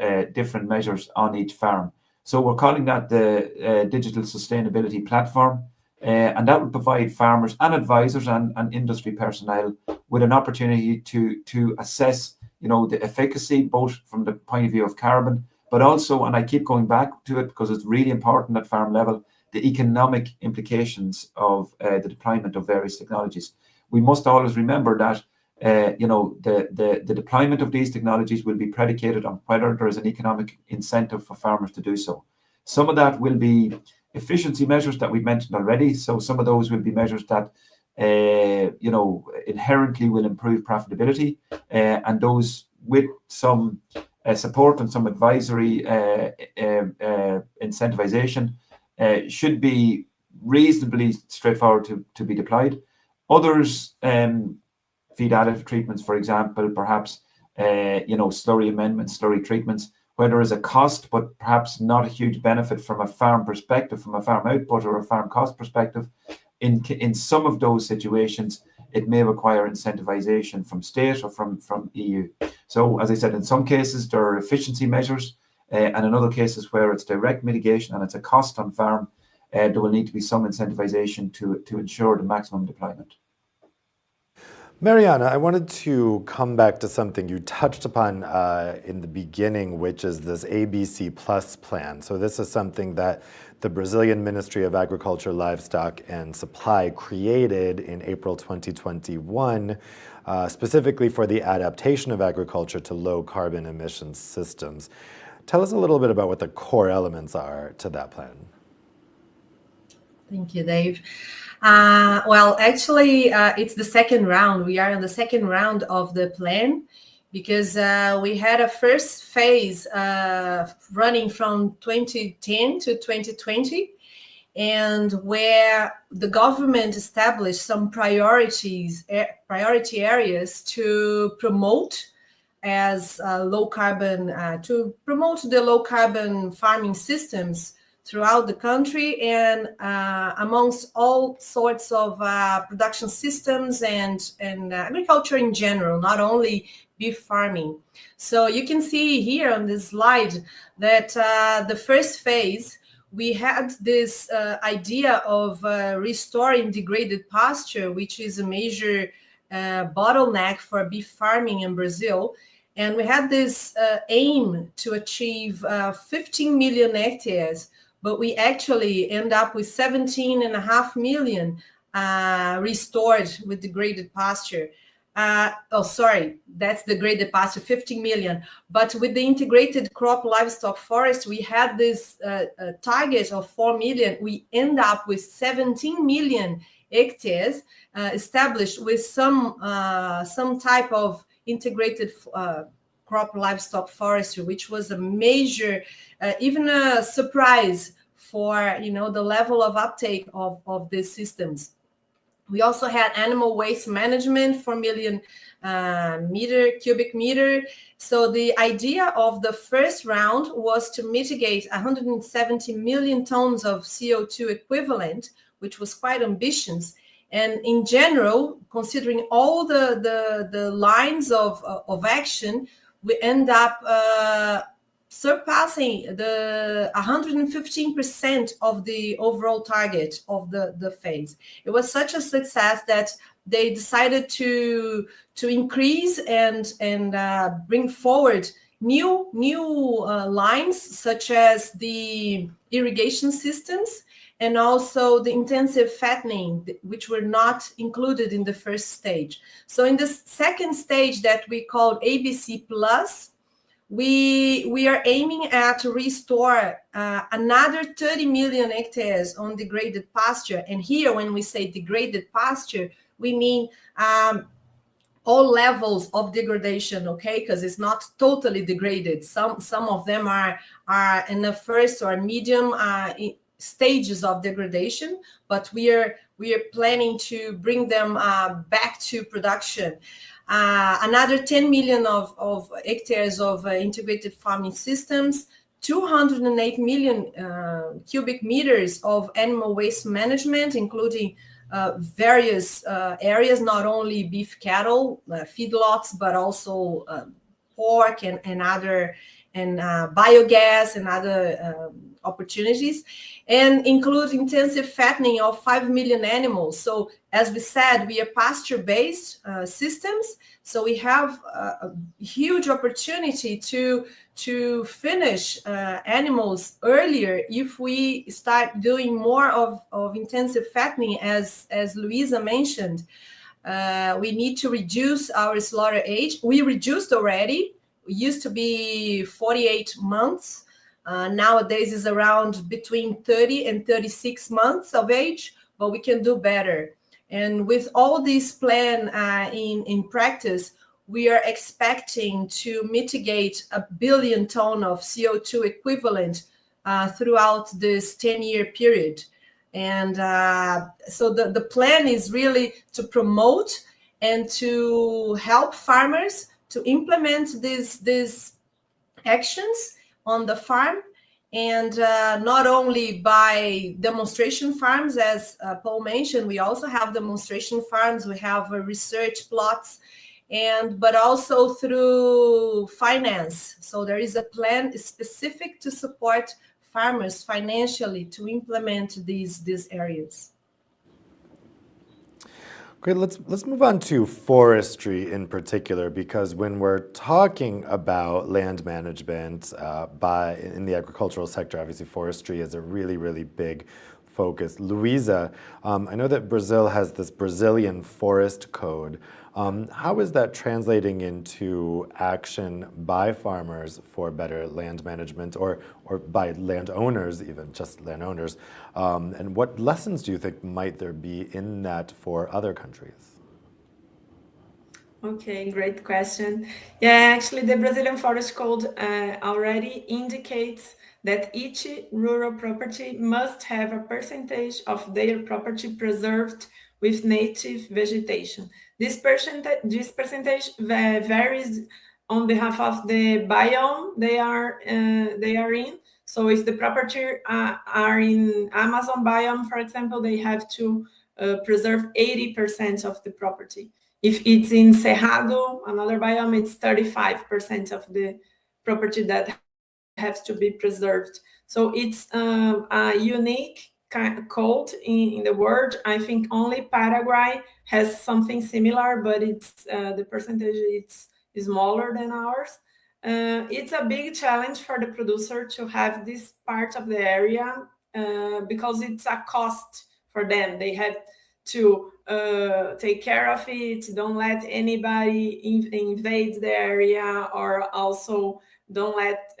measures on each farm? So we're calling that the digital sustainability platform, and that will provide farmers and advisors and industry personnel with an opportunity to assess, the efficacy, both from the point of view of carbon, but also, and I keep going back to it because it's really important at farm level, the economic implications of the deployment of various technologies. We must always remember that the deployment of these technologies will be predicated on whether there is an economic incentive for farmers to do so. Some of that will be efficiency measures that we've mentioned already. So some of those will be measures that inherently will improve profitability, and those with some support and some advisory incentivization should be reasonably straightforward to be deployed. Others, feed additive treatments, for example, perhaps, slurry amendments, slurry treatments, where there is a cost, but perhaps not a huge benefit from a farm perspective, from a farm output or a farm cost perspective. In some of those situations, it may require incentivization from state or from EU. So, as I said, in some cases, there are efficiency measures, and in other cases where it's direct mitigation and it's a cost on farm, there will need to be some incentivization to ensure the maximum deployment. Mariana, I wanted to come back to something you touched upon in the beginning, which is this ABC Plus plan. So this is something that the Brazilian Ministry of Agriculture, Livestock and Supply created in April 2021, specifically for the adaptation of agriculture to low carbon emission systems. Tell us a little bit about what the core elements are to that plan. Thank you, Dave. Well, actually, it's the second round. We are in the second round of the plan because we had a first phase running from 2010 to 2020, and where the government established some priority areas to promote as low carbon, to promote the low carbon farming systems throughout the country and amongst all sorts of production systems and agriculture in general, not only beef farming. So you can see here on this slide that the first phase, we had this idea of restoring degraded pasture, which is a major bottleneck for beef farming in Brazil. And we had this aim to achieve 15 million hectares, but we actually end up with 17.5 million restored with degraded pasture. That's degraded pasture, 15 million. But with the integrated crop livestock forest, we had this target of 4 million. We end up with 17 million hectares established with some type of integrated crop livestock forestry, which was a major, even a surprise for the level of uptake of these systems. We also had animal waste management, 4 million cubic meter. So the idea of the first round was to mitigate 170 million tons of CO2 equivalent, which was quite ambitious. And in general, considering all the lines of action, we end up surpassing the 115% of the overall target of the phase. It was such a success that they decided to increase and bring forward new lines, such as the irrigation systems and also the intensive fattening, which were not included in the first stage. So in the second stage that we called ABC Plus, we are aiming at restore another 30 million hectares on degraded pasture. And here, when we say degraded pasture, we mean all levels of degradation, okay? Because it's not totally degraded. Some of them are in the first or medium stages of degradation, but we are planning to bring them back to production. Another 10 million of hectares of integrated farming systems, 208 million cubic meters of animal waste management, including various areas, not only beef cattle, feedlots, but also pork and other, and biogas and other opportunities, and include intensive fattening of 5 million animals. So as we said, we are pasture-based systems, so we have a huge opportunity to finish animals earlier if we start doing more of intensive fattening, as Luisa mentioned. We need to reduce our slaughter age. We reduced already. It used to be 48 months. Nowadays is around between 30 and 36 months of age, but we can do better. And with all this plan in practice, we are expecting to mitigate 1 billion ton of CO2 equivalent throughout this 10-year period. And so the plan is really to promote and to help farmers to implement these actions on the farm, and not only by demonstration farms, as Paul mentioned. We also have demonstration farms, we have research plots, but also through finance. So there is a plan specific to support farmers financially to implement these areas. Great. Let's move on to forestry in particular, because when we're talking about land management in the agricultural sector, obviously forestry is a really, really big focus. Luisa, I know that Brazil has this Brazilian Forest Code. How is that translating into action by farmers for better land management, or by landowners, even just landowners? And what lessons do you think might there be in that for other countries? Okay, great question. Yeah, actually the Brazilian Forest Code already indicates that each rural property must have a percentage of their property preserved with native vegetation. This percentage varies on behalf of the biome they are in. So if the property are in Amazon biome, for example, they have to preserve 80% of the property. If it's in Cerrado, another biome, it's 35% of the property that has to be preserved. So it's a unique code in the world. I think only Paraguay has something similar, but it's the percentage is smaller than ours. It's a big challenge for the producer to have this part of the area because it's a cost for them. They have to take care of it, don't let anybody invade the area, or also don't let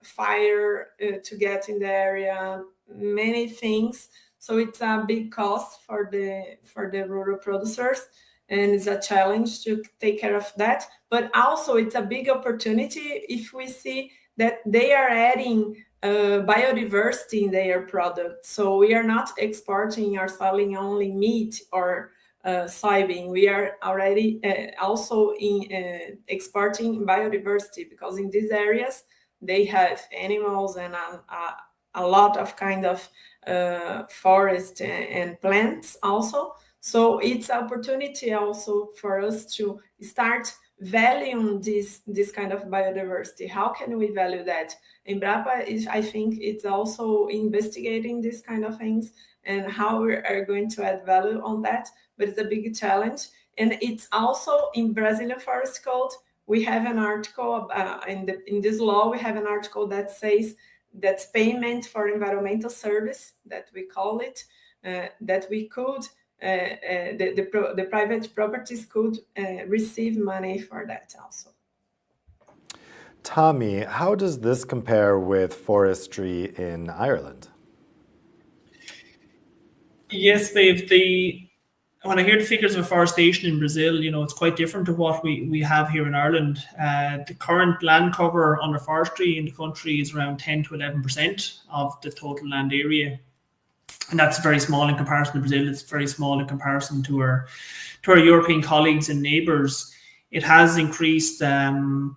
fire to get in the area, many things. So it's a big cost for the rural producers, and it's a challenge to take care of that. But also it's a big opportunity if we see that they are adding biodiversity in their product. So we are not exporting or selling only meat or soybean. We are already also in exporting biodiversity, because in these areas they have animals and a lot of kind of forest and plants also. So it's an opportunity also for us to start valuing this kind of biodiversity. How can we value that? Embrapa is, I think, it's also investigating these kind of things and how we are going to add value on that. But it's a big challenge, and it's also in Brazilian Forest Code. We have an article in this law. We have an article that says that's payment for environmental service, that we call it, that we could. The private properties could receive money for that also. Tommy, how does this compare with forestry in Ireland? Yes, when I hear the figures of afforestation in Brazil, it's quite different to what we have here in Ireland. The current land cover under forestry in the country is around 10 to 11% of the total land area. And that's very small in comparison to Brazil. It's very small in comparison to our European colleagues and neighbours. It has increased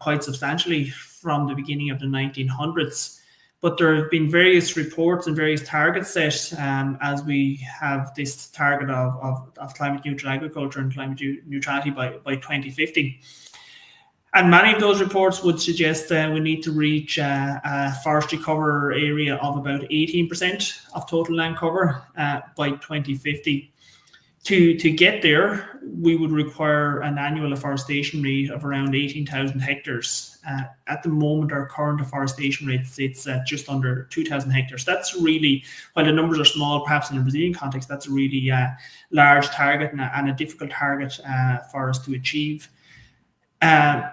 quite substantially from the beginning of the 1900s. But there have been various reports and various targets set as we have this target of climate neutral agriculture and climate neutrality by 2050. And many of those reports would suggest we need to reach a forestry cover area of about 18% of total land cover by 2050. To get there, we would require an annual afforestation rate of around 18,000 hectares. At the moment, our current afforestation rate sits at just under 2,000 hectares. That's really, while the numbers are small, perhaps in a Brazilian context, that's a really large target and a difficult target for us to achieve.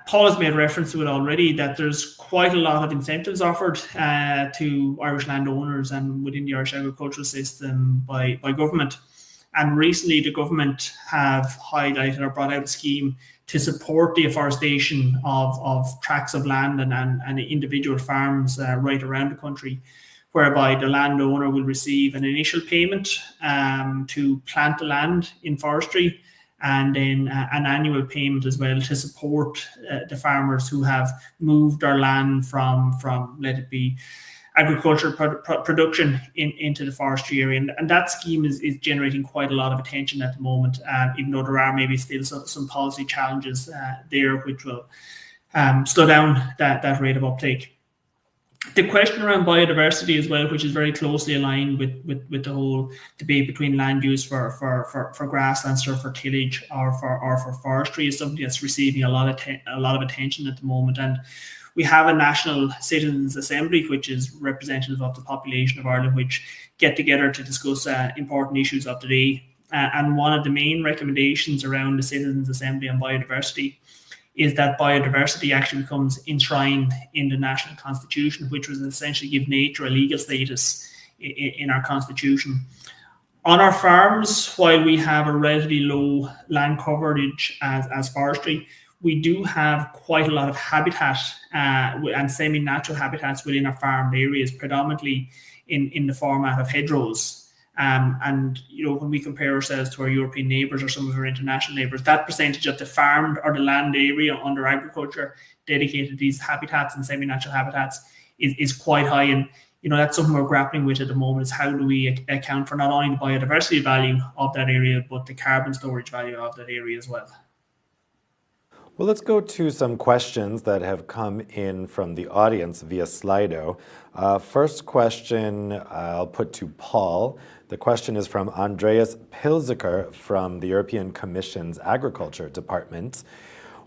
Paul has made reference to it already, that there's quite a lot of incentives offered to Irish landowners and within the Irish agricultural system by government. And recently the government have highlighted or brought out a scheme to support the afforestation of tracts of land and individual farms right around the country, whereby the landowner will receive an initial payment to plant the land in forestry, and then an annual payment as well to support the farmers who have moved their land from let it be agricultural production into the forestry area. And that scheme is generating quite a lot of attention at the moment, even though there are maybe still some policy challenges there which will slow down that rate of uptake. The question around biodiversity as well, which is very closely aligned with the whole debate between land use for grasslands or for tillage or for forestry, is something that's receiving a lot of attention at the moment. And we have a National Citizens Assembly, which is representative of the population of Ireland, which get together to discuss important issues of the day. And one of the main recommendations around the Citizens Assembly on biodiversity is that biodiversity actually becomes enshrined in the national constitution, which was essentially give nature a legal status in our constitution. On our farms, while we have a relatively low land coverage as forestry, we do have quite a lot of habitat and semi-natural habitats within our farmed areas, predominantly in the format of hedgerows. And when we compare ourselves to our European neighbours or some of our international neighbours, that percentage of the farmed or the land area under agriculture dedicated to these habitats and semi-natural habitats is quite high. And that's something we're grappling with at the moment, is how do we account for not only the biodiversity value of that area, but the carbon storage value of that area as well. Well, let's go to some questions that have come in from the audience via Slido. First question I'll put to Paul. The question is from Andreas Pilziker from the European Commission's Agriculture Department.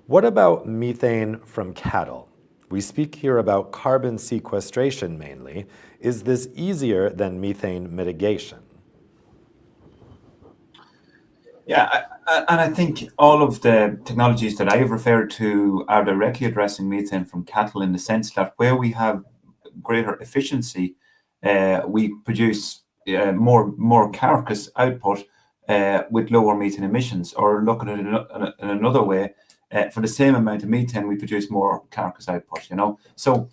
What about methane from cattle? We speak here about carbon sequestration mainly. Is this easier than methane mitigation? Yeah, and I think all of the technologies that I have referred to are directly addressing methane from cattle, in the sense that where we have greater efficiency, we produce more carcass output with lower methane emissions. Or looking at it in another way, for the same amount of methane, we produce more carcass output. So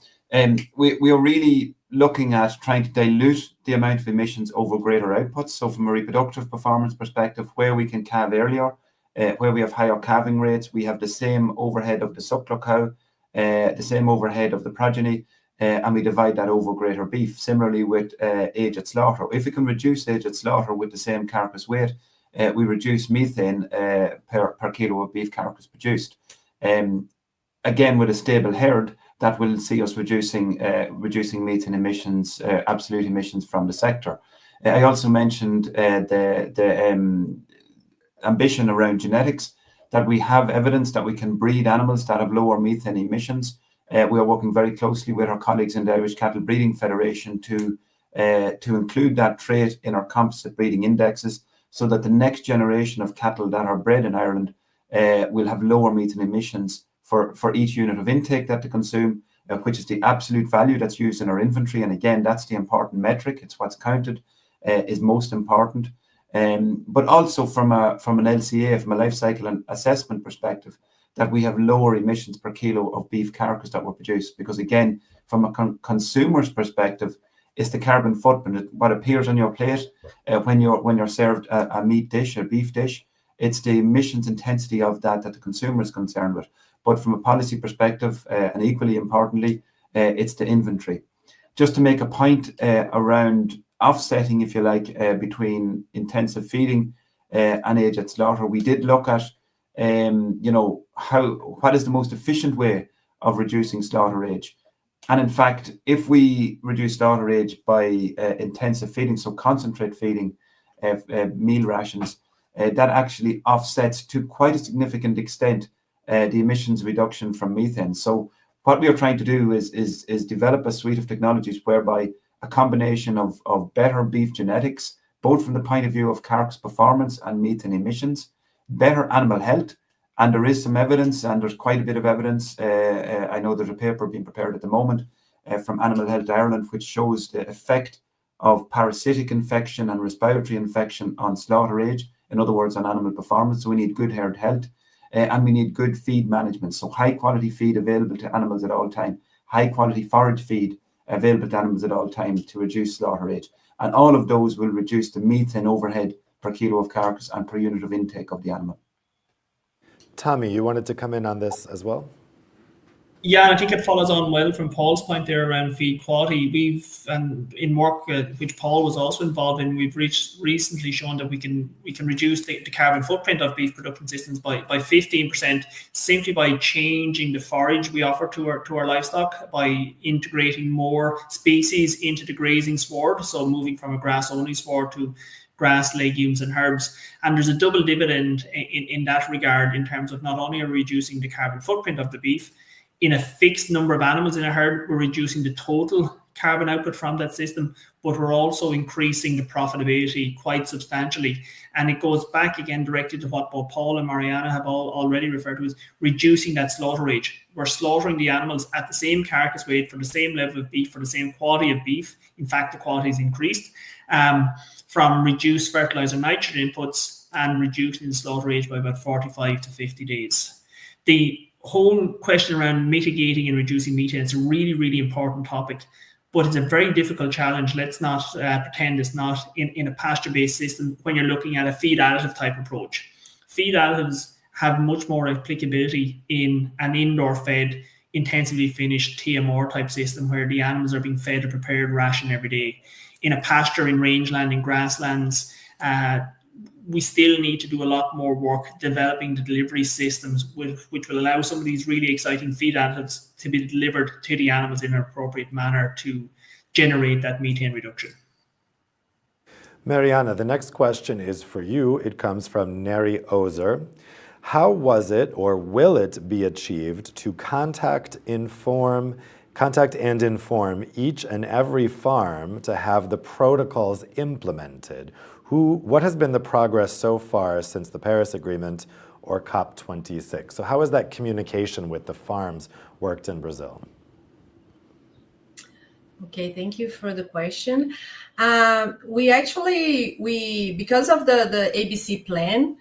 we are really looking at trying to dilute the amount of emissions over greater outputs. So from a reproductive performance perspective, where we can calve earlier, where we have higher calving rates, we have the same overhead of the suckler cow, the same overhead of the progeny, and we divide that over greater beef. Similarly with age at slaughter. If we can reduce age at slaughter with the same carcass weight, we reduce methane per kilo of beef carcass produced. Again, with a stable herd, that will see us reducing methane emissions, absolute emissions from the sector. I also mentioned the ambition around genetics, that we have evidence that we can breed animals that have lower methane emissions. We are working very closely with our colleagues in the Irish Cattle Breeding Federation to include that trait in our composite breeding indexes, so that the next generation of cattle that are bred in Ireland will have lower methane emissions for each unit of intake that they consume, which is the absolute value that's used in our inventory. And again, that's the important metric. It's what's counted is most important. But also from an LCA, from a life cycle and assessment perspective, that we have lower emissions per kilo of beef carcass that were produced. Because again, from a consumer's perspective, it's the carbon footprint, what appears on your plate when you're served a meat dish, a beef dish. It's the emissions intensity of that the consumer is concerned with. But from a policy perspective, and equally importantly, it's the inventory. Just to make a point around offsetting, if you like, between intensive feeding and age at slaughter, we did look at, what is the most efficient way of reducing slaughter age. And in fact, if we reduce slaughter age by intensive feeding, so concentrate feeding, meal rations, that actually offsets to quite a significant extent the emissions reduction from methane. So what we are trying to do is develop a suite of technologies whereby a combination of better beef genetics, both from the point of view of carcass performance and methane emissions, better animal health, and there is some evidence, and there's quite a bit of evidence. I know there's a paper being prepared at the moment from Animal Health Ireland, which shows the effect of parasitic infection and respiratory infection on slaughter age, in other words, on animal performance. So we need good herd health, and we need good feed management. So high quality feed available to animals at all time, high quality forage feed available to animals at all time to reduce slaughter age. And all of those will reduce the methane overhead per kilo of carcass and per unit of intake of the animal. Tommy, you wanted to come in on this as well? Yeah, I think it follows on well from Paul's point there around feed quality. We've, in work which Paul was also involved in, we've recently shown that we can reduce the carbon footprint of beef production systems by 15% simply by changing the forage we offer to our livestock, by integrating more species into the grazing sward, so moving from a grass-only sward to grass, legumes and herbs. And there's a double dividend in that regard, in terms of not only are we reducing the carbon footprint of the beef, in a fixed number of animals in a herd, we're reducing the total carbon output from that system, but we're also increasing the profitability quite substantially. And it goes back again directly to what both Paul and Mariana have already referred to as reducing that slaughter age. We're slaughtering the animals at the same carcass weight for the same level of beef, for the same quality of beef. In fact, the quality is increased from reduced fertilizer nitrogen inputs and reducing the slaughter age by about 45 to 50 days. The whole question around mitigating and reducing methane is a really, really important topic, but it's a very difficult challenge. Let's not pretend it's not in a pasture-based system when you're looking at a feed additive type approach. Feed additives have much more applicability in an indoor fed, intensively finished TMR type system where the animals are being fed a prepared ration every day. In a pasture, in rangeland, in grasslands, we still need to do a lot more work developing the delivery systems which will allow some of these really exciting feed additives to be delivered to the animals in an appropriate manner to generate that methane reduction. Mariana, the next question is for you. It comes from Neri Ozer. How was it, or will it be achieved, to contact and inform each and every farm to have the protocols implemented? What has been the progress so far since the Paris Agreement or COP26? So how has that communication with the farms worked in Brazil? Okay, thank you for the question. Because of the ABC plan,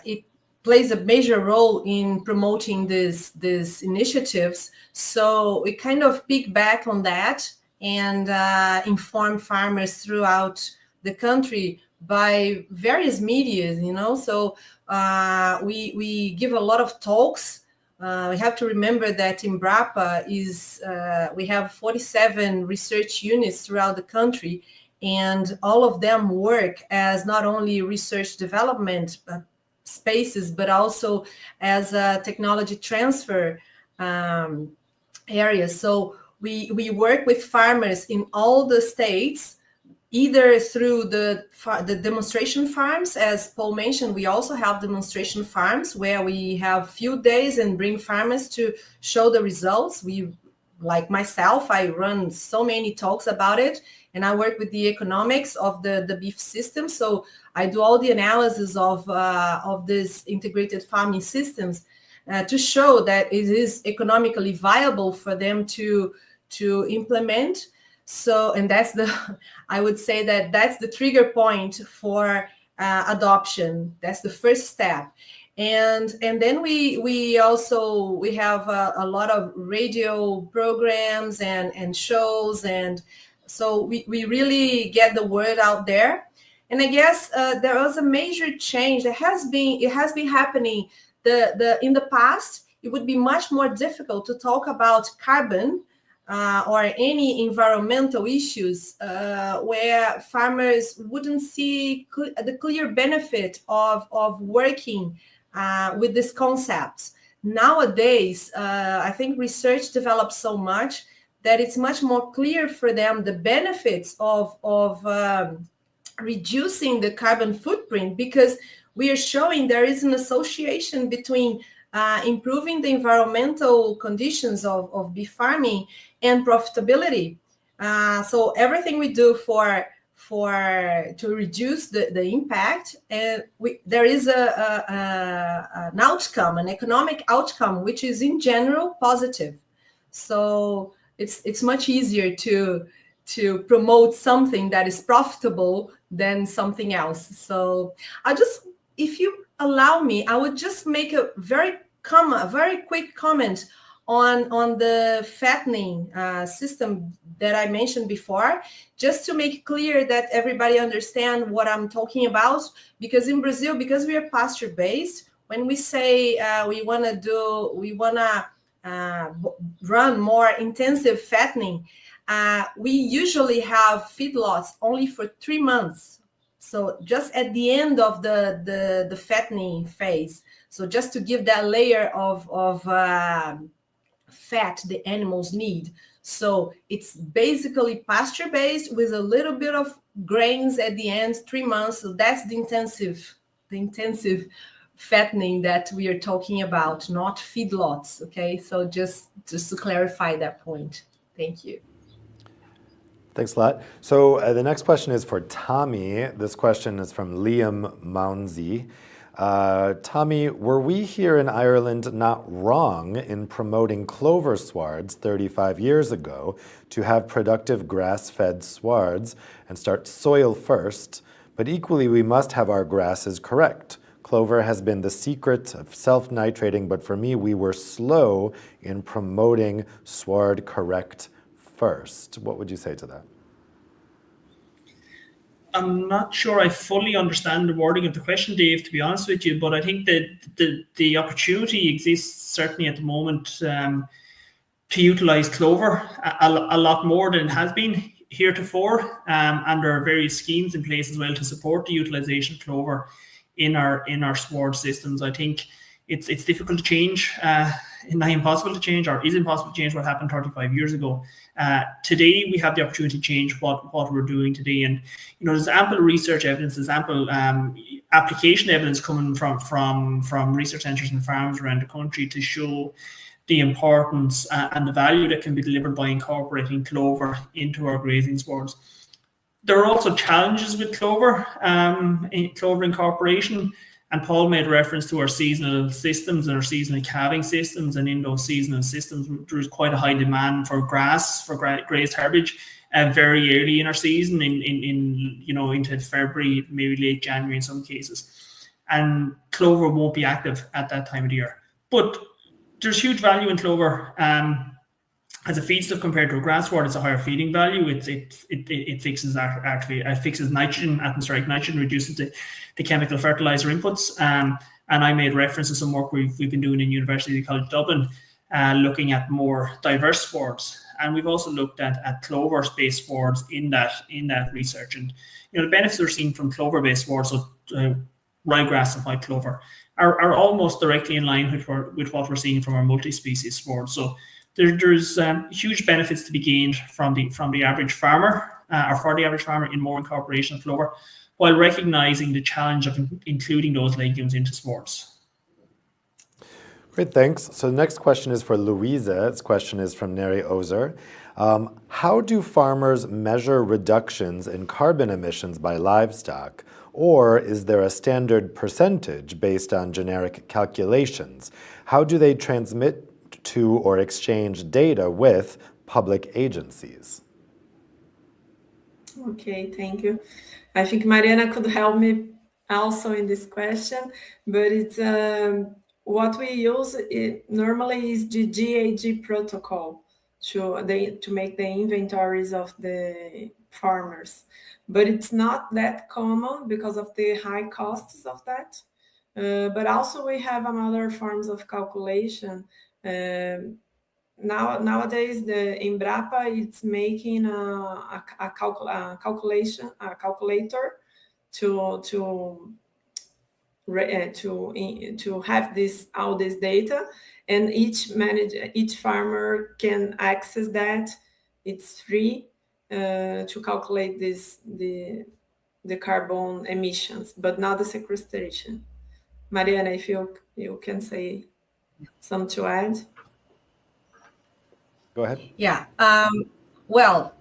it plays a major role in promoting these initiatives. So we kind of piggyback on that and inform farmers throughout the country by various medias, So we give a lot of talks. We have to remember that in MAPA we have 47 research units throughout the country, and all of them work as not only research development spaces, but also as a technology transfer areas. So we work with farmers in all the states, either through the demonstration farms. As Paul mentioned, we also have demonstration farms where we have few days and bring farmers to show the results. Like myself, I run so many talks about it, and I work with the economics of the beef system. So I do all the analysis of these integrated farming systems to show that it is economically viable for them to implement. So, and I would say that's the trigger point for adoption. That's the first step. And then we have a lot of radio programs and shows, and so we really get the word out there. And I guess there was a major change that has been happening. In the past, it would be much more difficult to talk about carbon or any environmental issues where farmers wouldn't see the clear benefit of working with these concepts. Nowadays, I think research develops so much that it's much more clear for them the benefits of reducing the carbon footprint, because we are showing there is an association between improving the environmental conditions of beef farming and profitability. So everything we do to reduce the impact, and there is an outcome, an economic outcome, which is in general positive. So it's much easier to promote something that is profitable than something else. So if you allow me, I would just make a very quick comment on the fattening system that I mentioned before, just to make clear that everybody understand what I'm talking about. Because in Brazil, because we are pasture based, when we say we want to run more intensive fattening, we usually have feedlots only for 3 months. So just at the end of the fattening phase. So just to give that layer of fat the animals need. So it's basically pasture based with a little bit of grains at the end, 3 months. So that's the intensive fattening that we are talking about, not feedlots. Okay, so just to clarify that point. Thank you. Thanks a lot. So the next question is for Tommy. This question is from Liam Mounsey. Tommy, were we here in Ireland not wrong in promoting clover swards 35 years ago to have productive grass-fed swards and start soil first? But equally, we must have our grasses correct. Clover has been the secret of self-nitrating, but for me, we were slow in promoting sward correct first. What would you say to that? I'm not sure I fully understand the wording of the question, Dave, to be honest with you, but I think that the opportunity exists certainly at the moment to utilise clover a lot more than it has been heretofore, and there are various schemes in place as well to support the utilisation of clover in our sward systems. I think it's difficult to change, not impossible to change, or is impossible to change what happened 35 years ago. Today we have the opportunity to change what we're doing today, and there's ample research evidence, there's ample application evidence coming from research centres and farms around the country to show the importance and the value that can be delivered by incorporating clover into our grazing swards. There are also challenges with clover incorporation. And Paul made reference to our seasonal systems and our seasonal calving systems, and in those seasonal systems, there's quite a high demand for grass, for grazed herbage, very early in our season, into February, maybe late January in some cases. And clover won't be active at that time of the year. But there's huge value in clover as a feedstuff compared to a grass sward. It's a higher feeding value. It fixes nitrogen, atmospheric nitrogen, reduces the chemical fertilizer inputs. And I made reference to some work we've been doing in University College Dublin looking at more diverse swards. And we've also looked at clover-based swards in that research. And the benefits we're seeing from clover-based swards, so ryegrass and white clover, are almost directly in line with what we're seeing from our multi-species swards. So there's huge benefits to be gained from the average farmer, or for the average farmer, in more incorporation of clover, while recognizing the challenge of including those legumes into swards. Great, thanks. So the next question is for Louisa. This question is from Neri Ozer. How do farmers measure reductions in carbon emissions by livestock? Or is there a standard percentage based on generic calculations? How do they transmit to or exchange data with public agencies? Okay, thank you. I think Mariana could help me also in this question, but it's what we use normally is the GAG protocol to make the inventories of the farmers. But it's not that common because of the high costs of that. But also we have another forms of calculation. Nowadays, the Embrapa is making a calculator to have all this data, and each farmer can access that. It's free to calculate the carbon emissions, but not the sequestration. Mariana, if you can say something to add. Go ahead. Yeah. Well,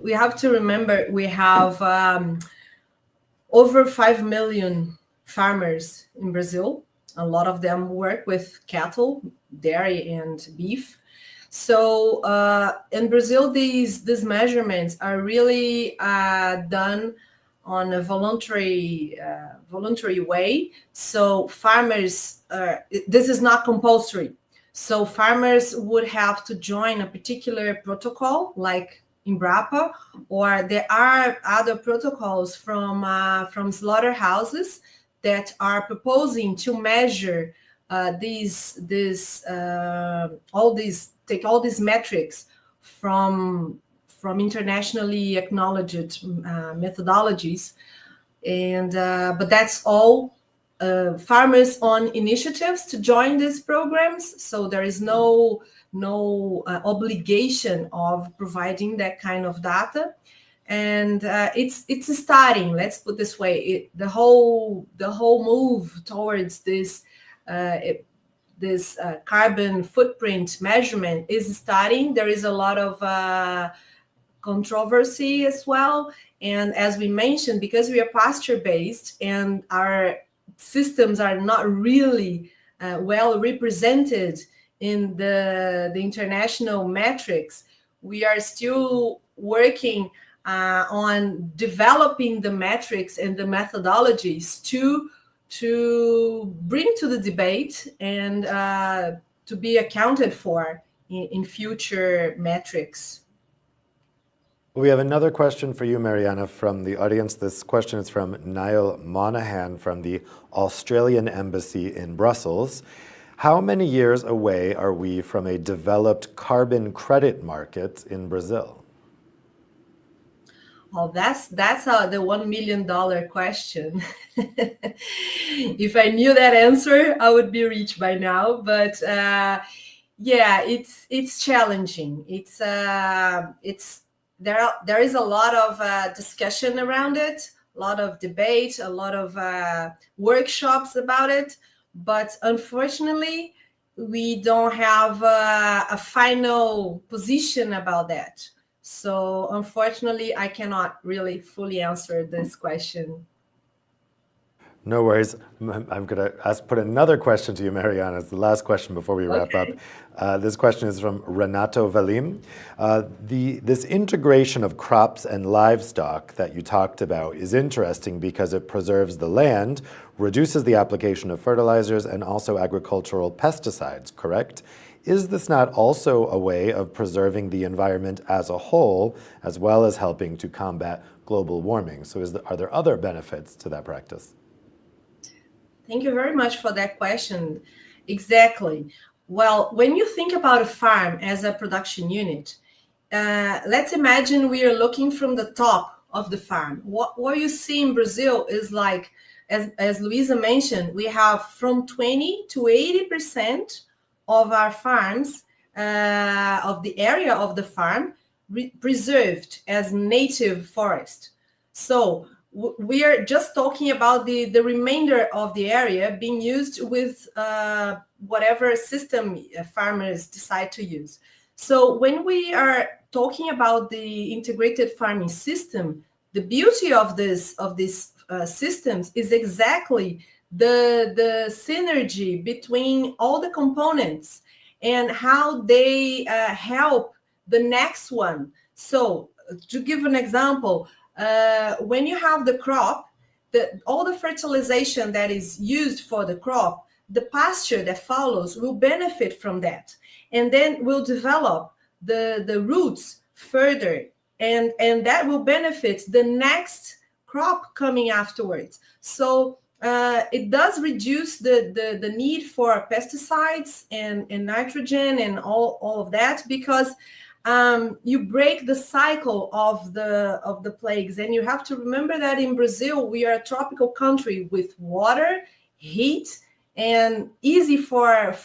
we have to remember we have over 5 million farmers in Brazil. A lot of them work with cattle, dairy, and beef. So in Brazil, these measurements are really done on a voluntary way. So farmers, this is not compulsory. So farmers would have to join a particular protocol like Embrapa, or there are other protocols from slaughterhouses that are proposing to measure all these metrics from internationally acknowledged methodologies, and but that's all farmers' own initiatives to join these programs. So there is no obligation of providing that kind of data, and it's starting. Let's put this way: the whole move towards this carbon footprint measurement is starting. There is a lot of controversy as well, and as we mentioned, because we are pasture-based and our systems are not really well represented in the international metrics, we are still working on developing the metrics and the methodologies to bring to the debate and to be accounted for in future metrics. We have another question for you, Mariana, from the audience. This question is from Niall Monaghan from the Australian Embassy in Brussels. How many years away are we from a developed carbon credit market in Brazil? Well, that's the $1 million question. If I knew that answer, I would be rich by now. But yeah, it's challenging. There is a lot of discussion around it, a lot of debate, a lot of workshops about it. But unfortunately, we don't have a final position about that. So unfortunately, I cannot really fully answer this question. No worries. I'm going to put another question to you, Mariana. It's the last question before we wrap up. This question is from Renato Valim. This integration of crops and livestock that you talked about is interesting because it preserves the land, reduces the application of fertilizers, and also agricultural pesticides, correct? Is this not also a way of preserving the environment as a whole, as well as helping to combat global warming? So are there other benefits to that practice? Thank you very much for that question. Exactly. Well, when you think about a farm as a production unit, let's imagine we are looking from the top of the farm. What you see in Brazil is like, as Luisa mentioned, we have from 20 to 80% of our farms, of the area of the farm, preserved as native forest. So we are just talking about the remainder of the area being used with whatever system farmers decide to use. So when we are talking about the integrated farming system, the beauty of these systems is exactly the synergy between all the components and how they help the next one. So to give an example, when you have the crop, all the fertilization that is used for the crop, the pasture that follows will benefit from that, and then will develop the roots further, and that will benefit the next crop coming afterwards. So it does reduce the need for pesticides and nitrogen and all of that, because you break the cycle of the plagues. And you have to remember that in Brazil, we are a tropical country with water, heat, and easy for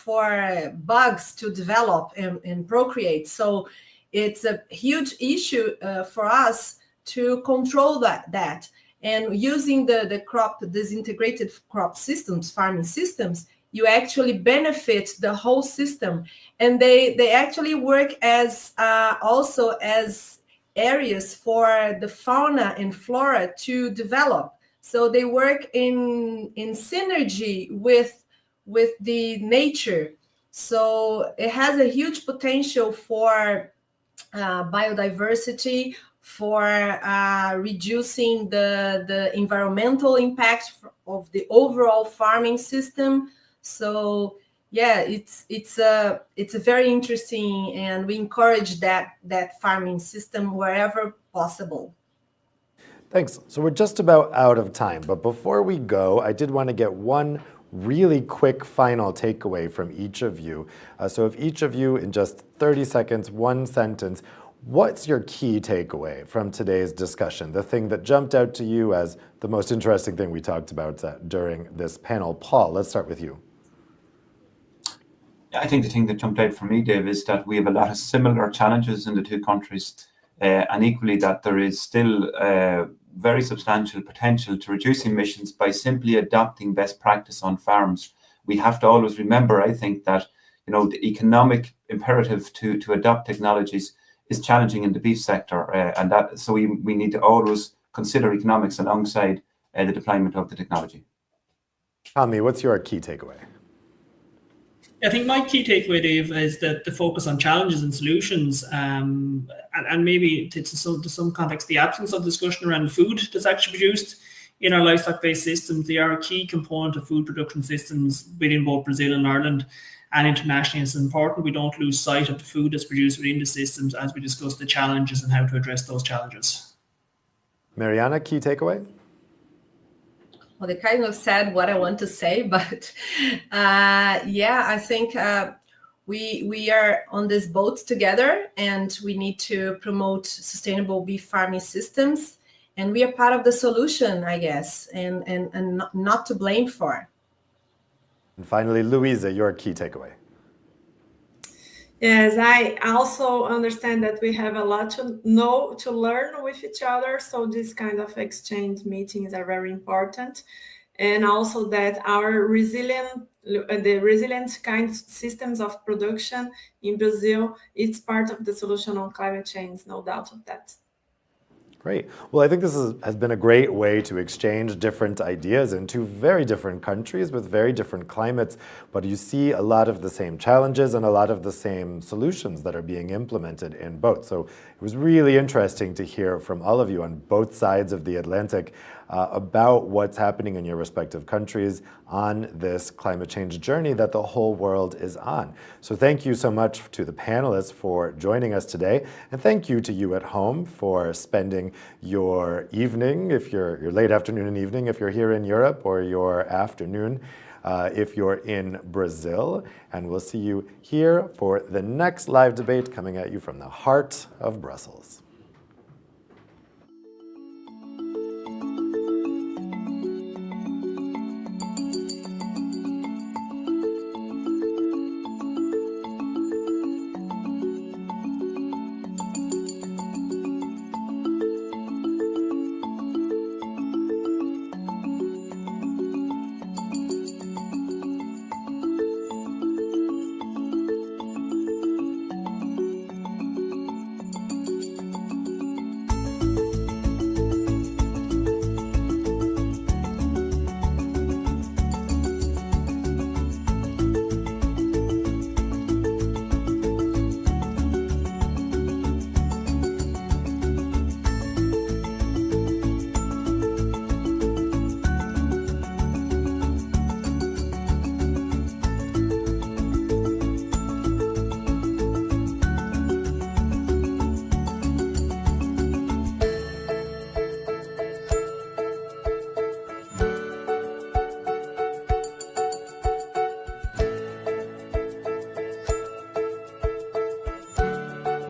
bugs to develop and procreate. So it's a huge issue for us to control that. And using these integrated crop systems, farming systems, you actually benefit the whole system. And they actually work as also as areas for the fauna and flora to develop. So they work in synergy with the nature. So it has a huge potential for biodiversity, for reducing the environmental impact of the overall farming system. So yeah, it's a very interesting, and we encourage that farming system wherever possible. Thanks. So we're just about out of time, but before we go, I did want to get one really quick final takeaway from each of you. So if each of you, in just 30 seconds, one sentence, what's your key takeaway from today's discussion? The thing that jumped out to you as the most interesting thing we talked about during this panel. Paul, let's start with you. I think the thing that jumped out for me, Dave, is that we have a lot of similar challenges in the two countries, and equally that there is still very substantial potential to reduce emissions by simply adopting best practice on farms. We have to always remember, I think, that the economic imperative to adopt technologies is challenging in the beef sector, and that so we need to always consider economics alongside the deployment of the technology. Tommy, what's your key takeaway? I think my key takeaway, Dave, is that the focus on challenges and solutions, and maybe to some context, the absence of discussion around food that's actually produced in our livestock-based systems. They are a key component of food production systems within both Brazil and Ireland, and internationally. It's important we don't lose sight of the food that's produced within the systems as we discuss the challenges and how to address those challenges. Mariana, key takeaway? Well, they kind of said what I want to say, but yeah, I think we are on this boat together, and we need to promote sustainable beef farming systems, and we are part of the solution, I guess, and not to blame for. And finally, Louisa, your key takeaway. Yes, I also understand that we have a lot to learn with each other. So these kind of exchange meetings are very important. And also that our resilient kind of systems of production in Brazil, it's part of the solution on climate change, no doubt of that. Great. Well, I think this has been a great way to exchange different ideas in two very different countries with very different climates, but you see a lot of the same challenges and a lot of the same solutions that are being implemented in both. So it was really interesting to hear from all of you on both sides of the Atlantic about what's happening in your respective countries on this climate change journey that the whole world is on. So thank you so much to the panelists for joining us today, and thank you to you at home for spending your evening, if your late afternoon and evening if you're here in Europe, or your afternoon if you're in Brazil. And we'll see you here for the next live debate coming at you from the heart of Brussels.